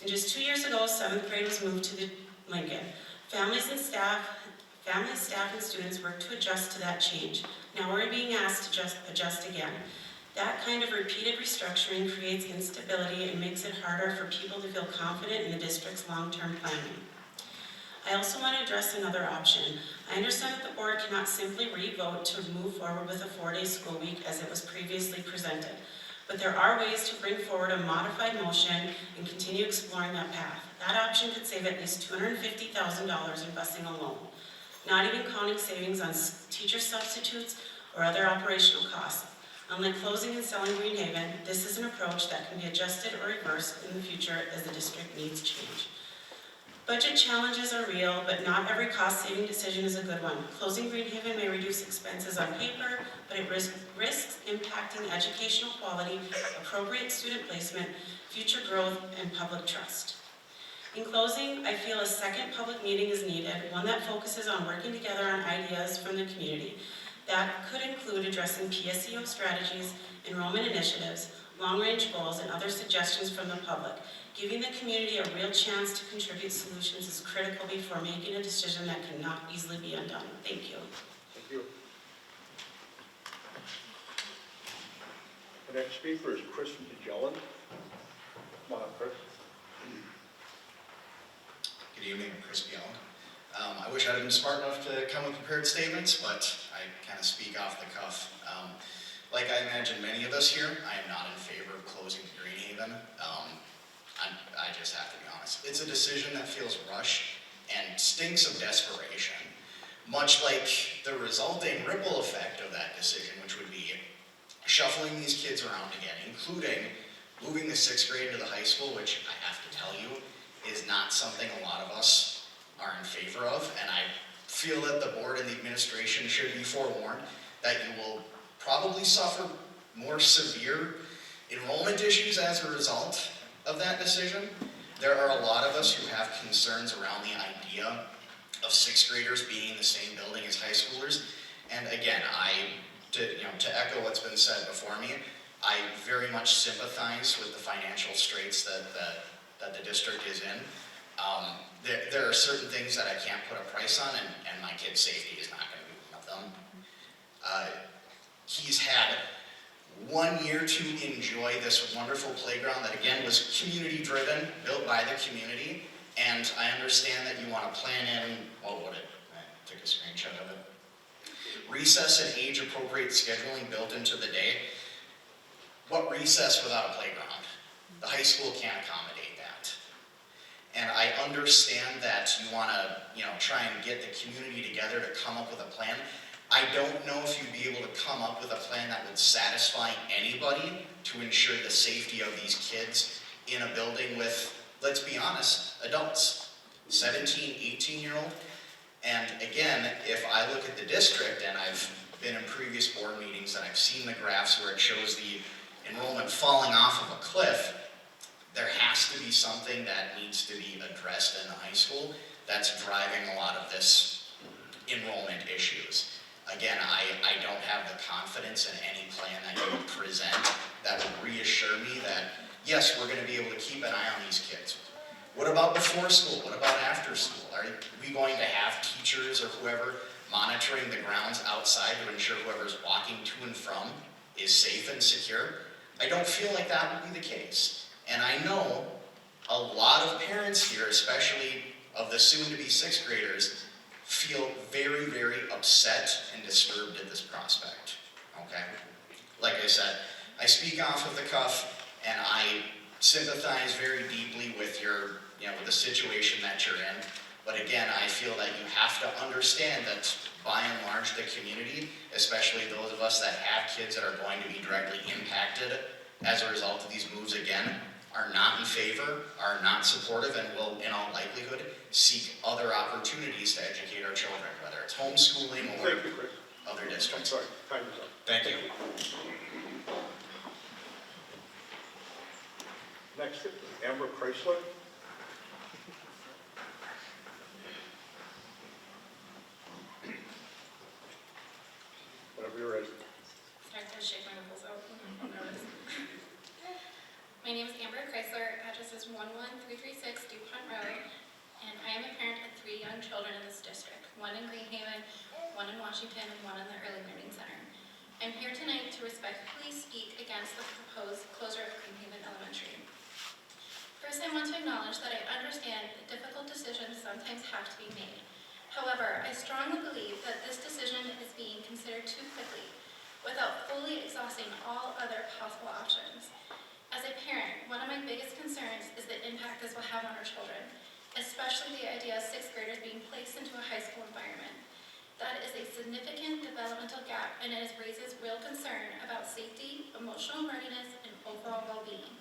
And just 2 years ago, 7th grade was moved to the Lincoln. Families, staff, and students worked to adjust to that change. Now we're being asked to adjust again. That kind of repeated restructuring creates instability and makes it harder for people to feel confident in the district's long-term planning. I also want to address another option. I understand that the board cannot simply re-vote to move forward with a 4-day school week as it was previously presented. But there are ways to bring forward a modified motion and continue exploring that path. That option could save at least $250,000 in busing alone, not even counting savings on teacher substitutes or other operational costs. Unlike closing and selling Greenhaven, this is an approach that can be adjusted or reversed in the future as the district needs change. Budget challenges are real, but not every cost-saving decision is a good one. Closing Greenhaven may reduce expenses on paper, but it risks impacting educational quality, appropriate student placement, future growth, and public trust. In closing, I feel a second public meeting is needed, one that focuses on working together on ideas from the community. That could include addressing PSEO strategies, enrollment initiatives, long-range goals, and other suggestions from the public. Giving the community a real chance to contribute solutions is critical before making a decision that cannot easily be undone. Thank you. Thank you. The next speaker is Chris DeJellen. Come on up, Chris. Good evening, I'm Chris Bjelland. I wish I had been smart enough to come with prepared statements, but I kind of speak off the cuff. Like I imagine many of us here, I am not in favor of closing Greenhaven. I just have to be honest. It's a decision that feels rushed and stinks of desperation, much like the resulting ripple effect of that decision, which would be shuffling these kids around again, including moving the 6th grade to the high school, which I have to tell you is not something a lot of us are in favor of, and I feel that the board and the administration should be forewarned that you will probably suffer more severe enrollment issues as a result of that decision. There are a lot of us who have concerns around the idea of 6th graders being in the same building as high schoolers, and again, to echo what's been said before me, I very much sympathize with the financial straits that the district is in. There are certain things that I can't put a price on, and my kid's safety is not going to be one of them. He's had 1 year to enjoy this wonderful playground that again was community driven, built by the community, and I understand that you want to plan in, I took a screenshot of it. Recess and age appropriate scheduling built into the day. What recess without a playground? The high school can't accommodate that. And I understand that you want to, try and get the community together to come up with a plan. I don't know if you'd be able to come up with a plan that would satisfy anybody to ensure the safety of these kids in a building with, let's be honest, adults, 17, 18-year-old. And again, if I look at the district, and I've been in previous board meetings and I've seen the graphs where it shows the enrollment falling off of a cliff, there has to be something that needs to be addressed in the high school that's driving a lot of this enrollment issues. Again, I don't have the confidence in any plan that you would present that would reassure me that, yes, we're going to be able to keep an eye on these kids. What about before school? What about after school? Are we going to have teachers or whoever monitoring the grounds outside to ensure whoever's walking to and from is safe and secure? I don't feel like that would be the case. And I know a lot of parents here, especially of the soon-to-be 6th graders, feel very, very upset and disturbed at this prospect, okay? Like I said, I speak off of the cuff, and I sympathize very deeply with your, with the situation that you're in. But again, I feel that you have to understand that by and large, the community, especially those of us that have kids that are going to be directly impacted as a result of these moves again, are not in favor, are not supportive, and will, in all likelihood, seek other opportunities to educate our children, whether it's homeschooling or Thank you, Chris. other I'm districts. sorry, time is up. Thank you. Next, Amber Chrysler. Whenever you're ready. Sorry, I shake my nipples out. I'm nervous. My name is Amber Chrysler. Address is 11336 DuPont Road, and I am a parent of 3 young children in this district, 1 in Greenhaven, 1 in Washington, and 1 in the Early Learning Center. I'm here tonight to respectfully speak against the proposed closure of Greenhaven Elementary. First, I want to acknowledge that I understand that difficult decisions sometimes have to be made. However, I strongly believe that this decision is being considered too quickly, without fully exhausting all other possible options. As a parent, one of my biggest concerns is the impact this will have on our children, especially the idea of 6th graders being placed into a high school environment. That is a significant developmental gap, and it raises real concern about safety, emotional readiness, and overall well-being.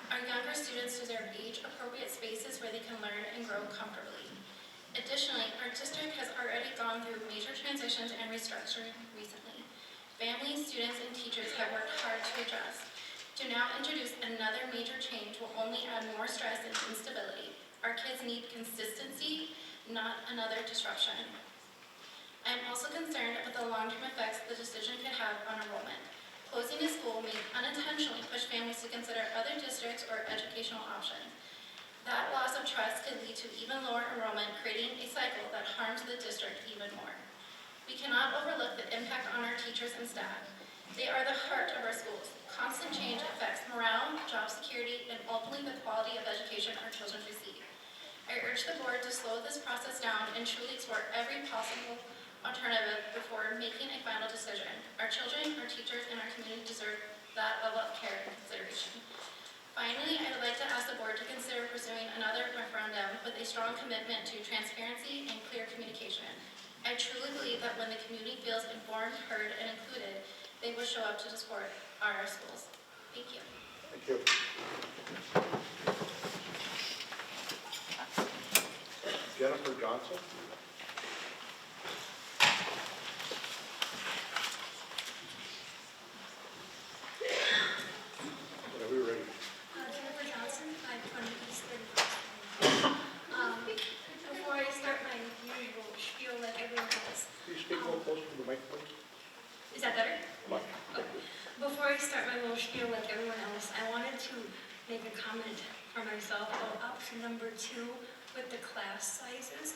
Our younger students deserve age-appropriate spaces where they can learn and grow comfortably. Additionally, our district has already gone through major transitions and restructuring recently. Families, students, and teachers have worked hard to address. To now introduce another major change will only add more stress and instability. Our kids need consistency, not another disruption. I am also also concerned with the long-term effects the decision could have on enrollment. Closing a school may unintentionally push families to consider other districts or educational options. That loss of trust could lead to even lower enrollment, creating a cycle that harms the district even more. We cannot overlook the impact on our teachers and staff. They are the heart of our schools. Constant change affects morale, job security, and ultimately the quality of education our children receive. I urge the board to slow this process down and truly explore every possible alternative before making a final decision. Our children, our teachers, and our community deserve that level of care and consideration. Finally, I would like to ask the board to consider pursuing another referendum with a strong commitment to transparency and clear communication. I truly believe that when the community feels informed, heard, and included, they will show up to support our schools. Thank you. Thank you. Jennifer Johnson. Whenever you're ready. Jennifer Johnson, 520 East 31st. Before I start my usual spiel like everyone else, Can you speak a little closer to the mic, please? is that better? Much. Before I start my little spiel like everyone else, I wanted to make a comment for myself about option number 2 with the class sizes.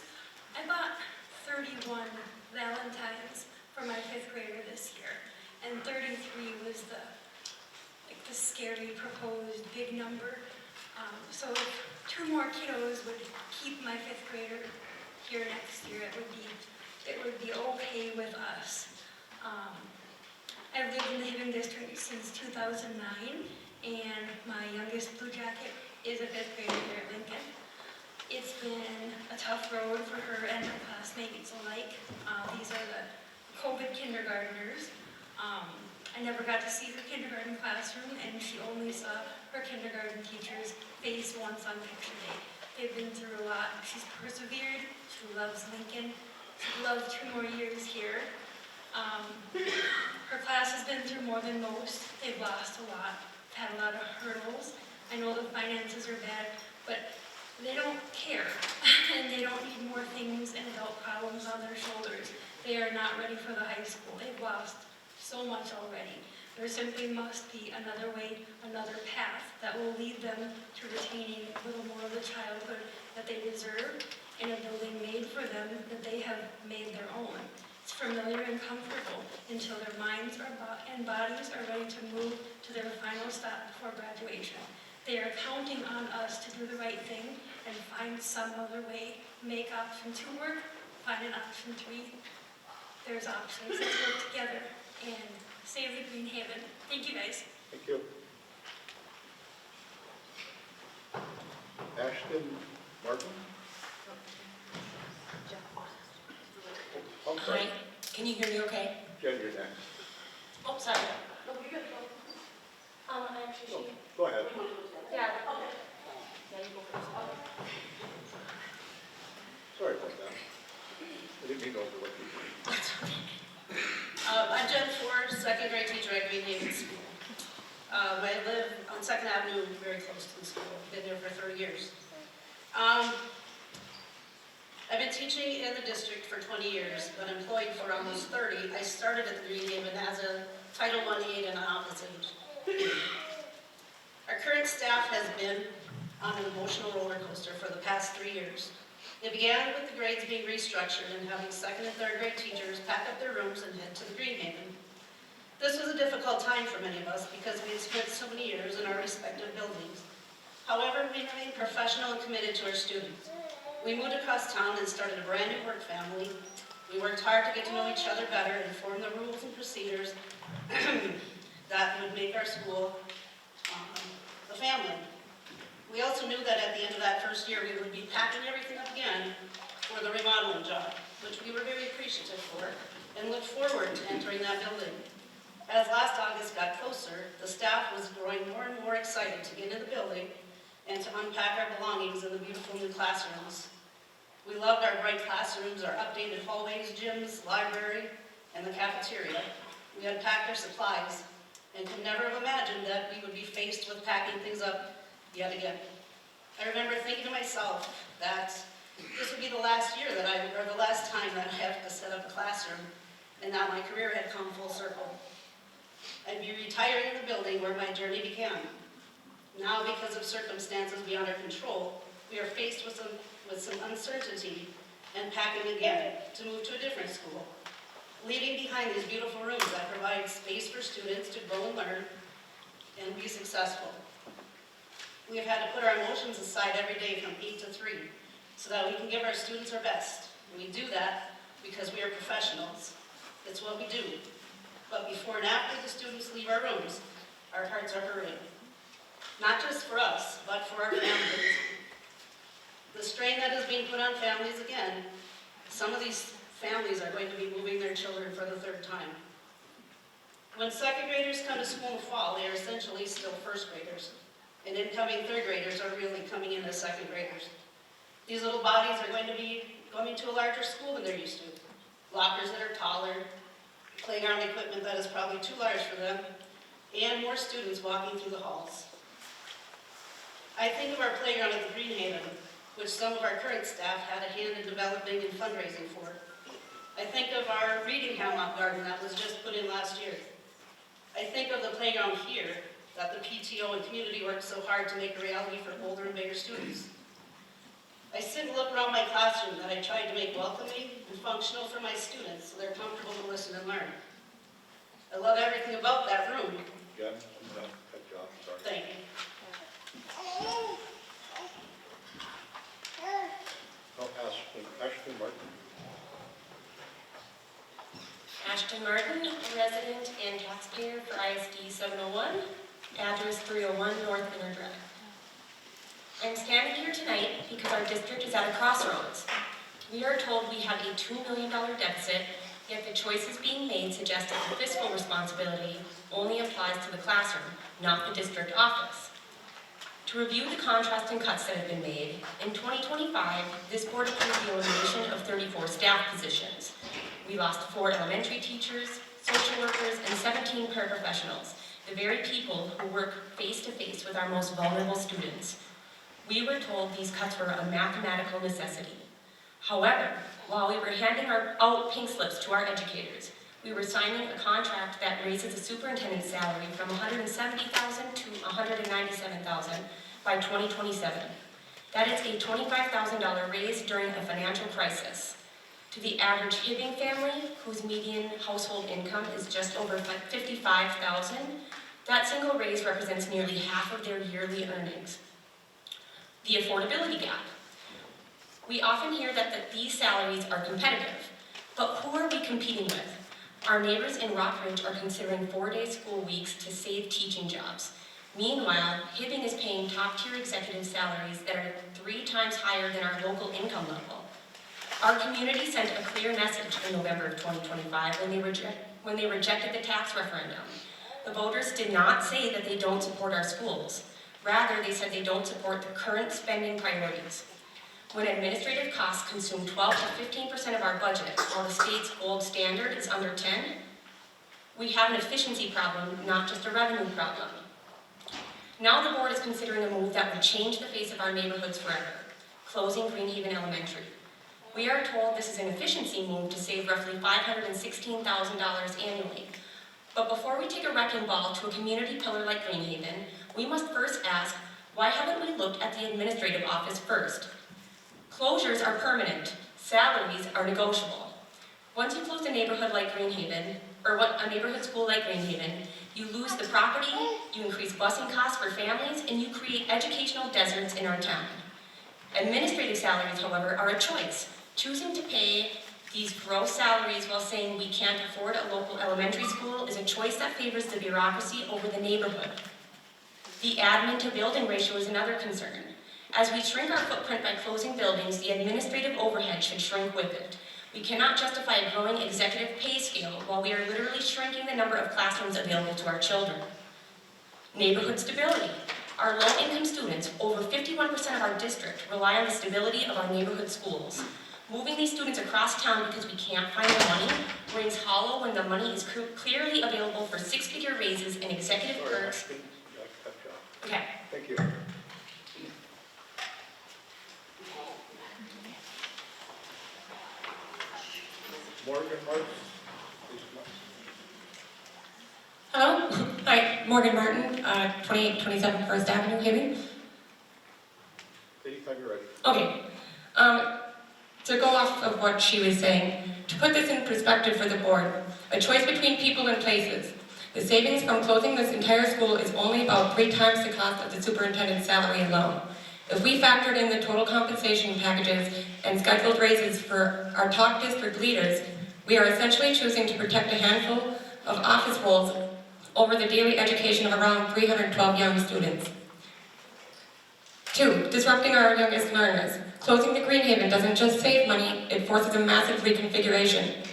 I bought 31 Valentines for my 5th grader this year, and 33 was the scary proposed big number. So if 2 more kiddos would keep my 5th grader here next year, it would be okay with us. I've lived in the Hibbing district since 2009, and my youngest blue jacket is a 5th grader here at Lincoln. It's been a tough road for her and her classmates alike. These are the COVID kindergartners. I never got to see her kindergarten classroom, and she only saw her kindergarten teacher's face once on picture day. They've been through a lot. She's persevered. She loves Lincoln. She'd love 2 more years here. Her class has been through more than most. They've lost a lot, had a lot of hurdles. I know the finances are bad, but they don't care, and they don't need more things and adult problems on their shoulders. They are not ready for the high school. They've lost so much already. There simply must be another way, another path that will lead them to retaining a little more of the childhood that they deserve in a building made for them that they have made their own. It's familiar and comfortable until their minds and bodies are ready to move to their final stop before graduation. They are counting on us to do the right thing and find some other way. Make option 2 work, find an option 3. There's options. Let's work together and save the Greenhaven. Thank you, guys. Thank you. Ashton Martin? Oh, I'm sorry. Hi, can you hear me okay? Jen, you're next. Oh, sorry. No, you're good. Actually, No, go ahead. yeah, okay. Yeah, you go first. Sorry about that. I didn't mean to overlook you. I'm Jen Ford, 2nd grade teacher at Greenhaven School. I live on 2nd Avenue, very close to the school. Been there for 30 years. I've been teaching in the district for 20 years, but employed for almost 30. I started at the Greenhaven as a Title I aide and an office aide. Our current staff has been on an emotional roller coaster for the past 3 years. It began with the grades being restructured and having 2nd and 3rd grade teachers pack up their rooms and head to the Greenhaven. This was a difficult time for many of us because we had spent so many years in our respective buildings. However, we remained professional and committed to our students. We moved across town and started a brand new work family. We worked hard to get to know each other better and form the rules and procedures that would make our school a family. We also knew that at the end of that first year, we would be packing everything up again for the remodeling job, which we were very appreciative for and looked forward to entering that building. As last August got closer, the staff was growing more and more excited to get in the building and to unpack our belongings in the beautiful new classrooms. We loved our bright classrooms, our updated hallways, gyms, library, and the cafeteria. We unpacked our supplies and could never have imagined that we would be faced with packing things up yet again. I remember thinking to myself that This would be the last year that or the last time that I have to set up a classroom, and now my career had come full circle. I'd be retiring in the building where my journey began. Now, because of circumstances beyond our control, we are faced with some uncertainty and packing again to move to a different school, leaving behind these beautiful rooms that provide space for students to grow and learn and be successful. We have had to put our emotions aside every day from 8 to 3 so that we can give our students our best. And we do that because we are professionals. It's what we do. But before and after the students leave our rooms, our hearts are hurting. Not just for us, but for our families. The strain that is being put on families again, some of these families are going to be moving their children for the 3rd time. When 2nd graders come to school in the fall, they are essentially still 1st graders. And incoming 3rd graders are really coming in as 2nd graders. These little bodies are going to be going to a larger school than they're used to. Lockers that are taller, playground equipment that is probably too large for them, and more students walking through the halls. I think of our playground at the Greenhaven, which some of our current staff had a hand in developing and fundraising for. I think of our reading hammock garden that was just put in last year. I think of the playground here that the PTO and community worked so hard to make a reality for older and bigger students. I sit and look around my classroom that I tried to make welcoming and functional for my students so they're comfortable to listen and learn. I love everything about that room. Again, I'm going to cut you off, sorry. Thank you. I'll ask Ashton Martin. Ashton Martin, resident and taxpayer for ISD 701, address 301 North Inner Drive. I'm standing here tonight because our district is at a crossroads. We are told we have a $2 million deficit, yet the choices being made suggest that the fiscal responsibility only applies to the classroom, not the district office. To review the contrasting cuts that have been made, in 2025, this board approved the elimination of 34 staff positions. We lost 4 elementary teachers, social workers, and 17 paraprofessionals, the very people who work face-to-face with our most vulnerable students. We were told these cuts were a mathematical necessity. However, while we were handing out pink slips to our educators, we were signing a contract that raises the superintendent's salary from $170,000 to $197,000 by 2027. That is a $25,000 raise during a financial crisis. To the average Hibbing family, whose median household income is just over $55,000, that single raise represents nearly half of their yearly earnings. The affordability gap. We often hear that these salaries are competitive, but who are we competing with? Our neighbors in Rockridge are considering 4-day school weeks to save teaching jobs. Meanwhile, Hibbing is paying top-tier executive salaries that are 3 times higher than our local income level. Our community sent a clear message in November of 2025 when they rejected the tax referendum. The voters did not say that they don't support our schools. Rather, they said they don't support the current spending priorities. When administrative costs consume 12 to 15% of our budget, while the state's gold standard is under 10, we have an efficiency problem, not just a revenue problem. Now the board is considering a move that would change the face of our neighborhoods forever, closing Greenhaven Elementary. We are told this is an efficiency move to save roughly $516,000 annually. But before we take a wrecking ball to a community pillar like Greenhaven, we must first ask, why haven't we looked at the administrative office first? Closures are permanent, salaries are negotiable. Once you close a neighborhood like Greenhaven, or a neighborhood school like Greenhaven, you lose the property, you increase busing costs for families, and you create educational deserts in our town. Administrative salaries, however, are a choice. Choosing to pay these gross salaries while saying we can't afford a local elementary school is a choice that favors the bureaucracy over the neighborhood. The admin to building ratio is another concern. As we shrink our footprint by closing buildings, the administrative overhead should shrink with it. We cannot justify a growing executive pay scale while we are literally shrinking the number of classrooms available to our children. Neighborhood stability. Our low-income students, over 51% of our district, rely on the stability of our neighborhood schools. Moving these students across town because we can't find the money rings hollow when the money is clearly available for 6-figure raises and executive perks. Okay. Thank you. Morgan Martin. Please come up. Hello, hi, Morgan Martin, 2827 First Avenue, Hibbing. Anytime you're ready. Okay, to go off of what she was saying, to put this in perspective for the board, a choice between people and places. The savings from closing this entire school is only about 3 times the cost of the superintendent's salary alone. If we factored in the total compensation packages and scheduled raises for our top district leaders, we are essentially choosing to protect a handful of office roles over the daily education of around 312 young students. 2, disrupting our youngest learners. Closing the Greenhaven doesn't just save money, it forces a massive reconfiguration.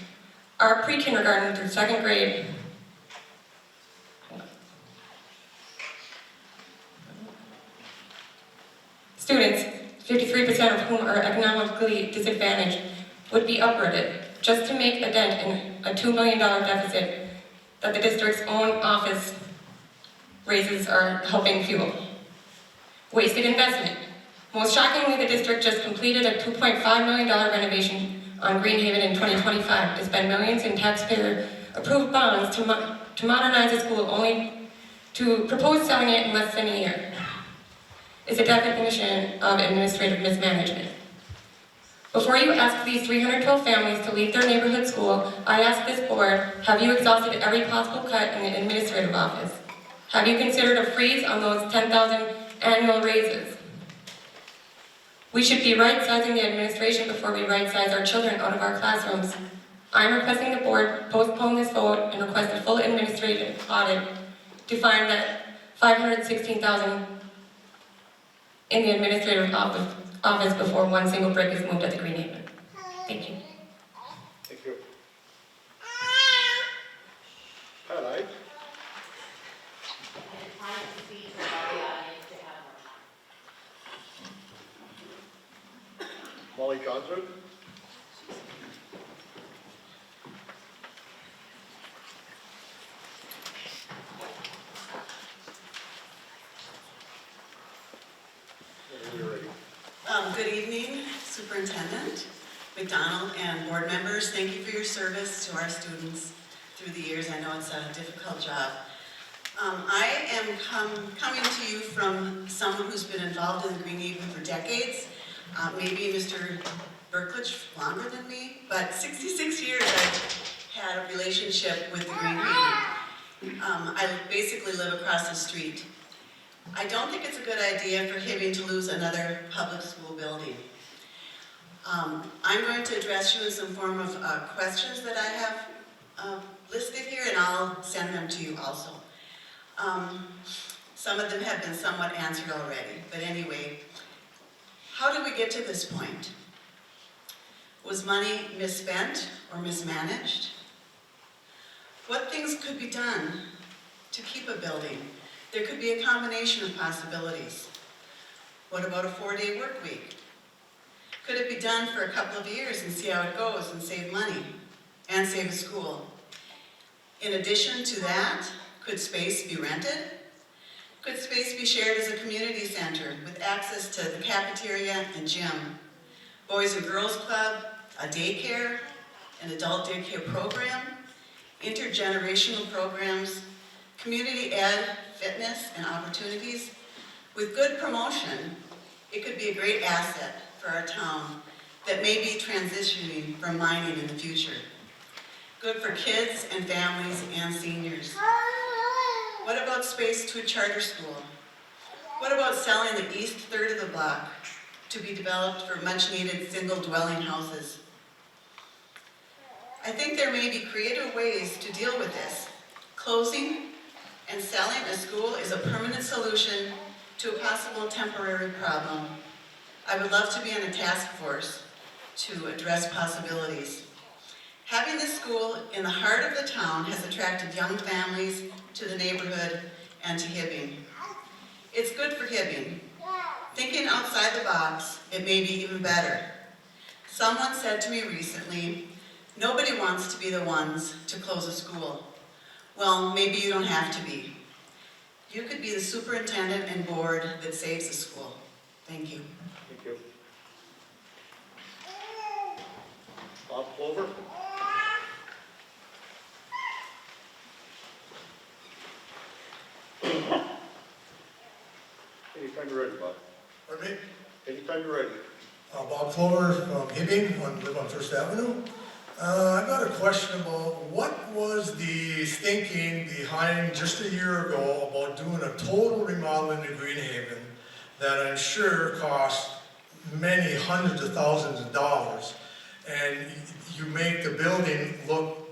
Our pre-kindergarten through 2nd grade students, 53% of whom are economically disadvantaged, would be uprooted just to make a dent in a $2 million deficit that the district's own office raises are helping fuel. Wasted investment. Most shockingly, the district just completed a $2.5 million renovation on Greenhaven in 2025 to spend millions in taxpayer-approved bonds to modernize the school, only to propose selling it in less than a year. It's a definition of administrative mismanagement. Before you ask these 312 families to leave their neighborhood school, I ask this board, have you exhausted every possible cut in the administrative office? Have you considered a freeze on those 10,000 annual raises? We should be right-sizing the administration before we right-size our children out of our classrooms. I'm requesting the board postpone this vote and request a full administrative audit to find that $516,000 in the administrative office before one single brick is moved at the Greenhaven. Thank you. Thank you. Pat, aye. Molly Johnson. Whenever you're ready. Good evening, Superintendent McDonald and board members. Thank you for your service to our students through the years. I know it's a difficult job. I am coming to you from someone who's been involved in the Greenhaven for decades. Maybe Mr. Berklich longer than me, but 66 years I've had a relationship with the Greenhaven. I basically live across the street. I don't think it's a good idea for Hibbing to lose another public school building. I'm going to address you in some form of questions that I have listed here, and I'll send them to you also. Some of them have been somewhat answered already, but anyway, how did we get to this point? Was money misspent or mismanaged? What things could be done to keep a building? There could be a combination of possibilities. What about a 4-day work week? Could it be done for a couple of years and see how it goes and save money and save a school? In addition to that, could space be rented? Could space be shared as a community center with access to the cafeteria and gym, Boys and Girls Club, a daycare, an adult daycare program, intergenerational programs, community ed, fitness, and opportunities? With good promotion, it could be a great asset for our town that may be transitioning from mining in the future. Good for kids and families and seniors. What about space to a charter school? What about selling the east third of the block to be developed for much-needed single-dwelling houses? I think there may be creative ways to deal with this. Closing and selling a school is a permanent solution to a possible temporary problem. I would love to be on a task force to address possibilities. Having this school in the heart of the town has attracted young families to the neighborhood and to Hibbing. It's good for Hibbing. Thinking outside the box, it may be even better. Someone said to me recently, nobody wants to be the ones to close a school. Well, maybe you don't have to be. You could be the superintendent and board that saves the school. Thank you. Thank you. Bob Clover. Anytime you're ready, Bob. Pardon me? Anytime you're ready. Bob Clover from Hibbing, live on First Avenue. I've got a question about what was the thinking behind just a year ago about doing a total remodel into Greenhaven that I'm sure cost many hundreds of thousands of dollars, and you make the building look,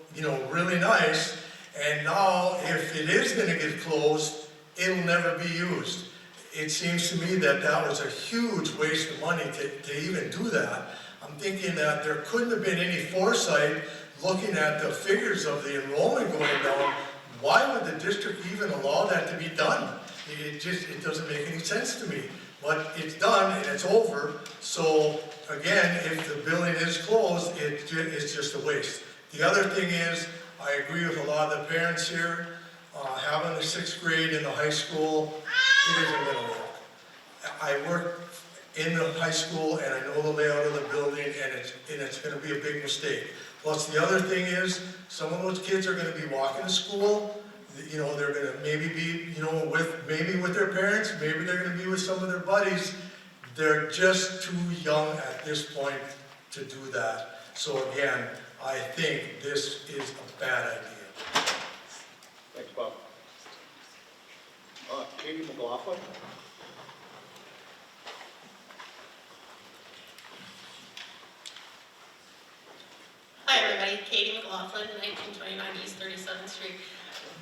really nice, and now if it is going to get closed, it'll never be used. It seems to me that that was a huge waste of money to even do that. I'm thinking that there couldn't have been any foresight looking at the figures of the enrollment going down. Why would the district even allow that to be done? It doesn't make any sense to me. But it's done and it's over. So again, if the building is closed, it's just a waste. The other thing is, I agree with a lot of the parents here. Having the 6th grade in the high school, it isn't going to work. I work in the high school and I know the layout of the building, and it's going to be a big mistake. Plus the other thing is, some of those kids are going to be walking to school. They're going to maybe be, with their parents, maybe they're going to be with some of their buddies. They're just too young at this point to do that. So again, I think this is a bad idea. Thanks, Bob. Katie McLaughlin. Hi, everybody. Katie McLaughlin, 1929 East 37th Street.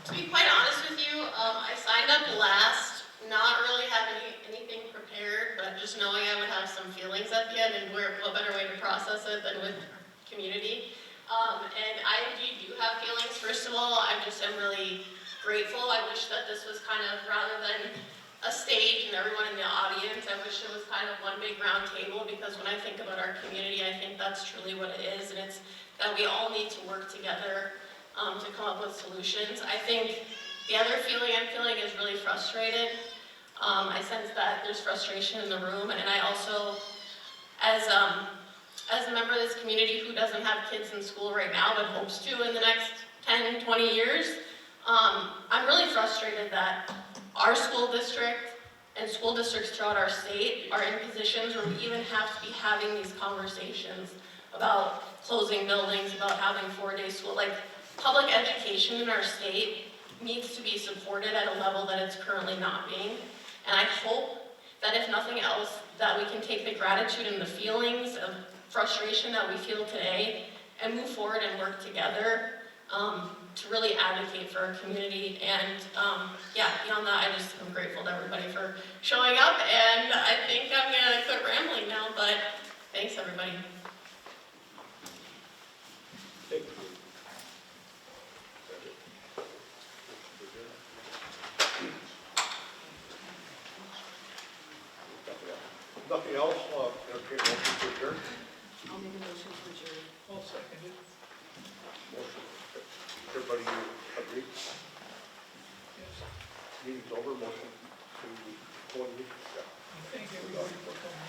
To be quite honest with you, I signed up last, not really having anything prepared, but just knowing I would have some feelings at the end, and what better way to process it than with community. And I indeed do have feelings. First of all, I just am really grateful. I wish that this was kind of, rather than a stage and everyone in the audience, I wish it was kind of one big round table, because when I think about our community, I think that's truly what it is, and it's that we all need to work together to come up with solutions. I think the other feeling I'm feeling is really frustrated. I sense that there's frustration in the room, and I also, as a member of this community who doesn't have kids in school right now but hopes to in the next 10, 20 years, I'm really frustrated that our school district and school districts throughout our state are in positions where we even have to be having these conversations about closing buildings, about having 4-day school. Like, public education in our state needs to be supported at a level that it's currently not being. And I hope that if nothing else, that we can take the gratitude and the feelings of frustration that we feel today and move forward and work together to really advocate for our community. And beyond that, I'm grateful to everybody for showing up, and I think I'm gonna quit rambling now, but thanks everybody. Thank you. Nothing else? Entertain a motion to adjourn. I'll make a motion to adjourn. I'll second it. Motion. Everybody agree? Yes. Meeting's over. Motion to go in. Thank everybody for coming.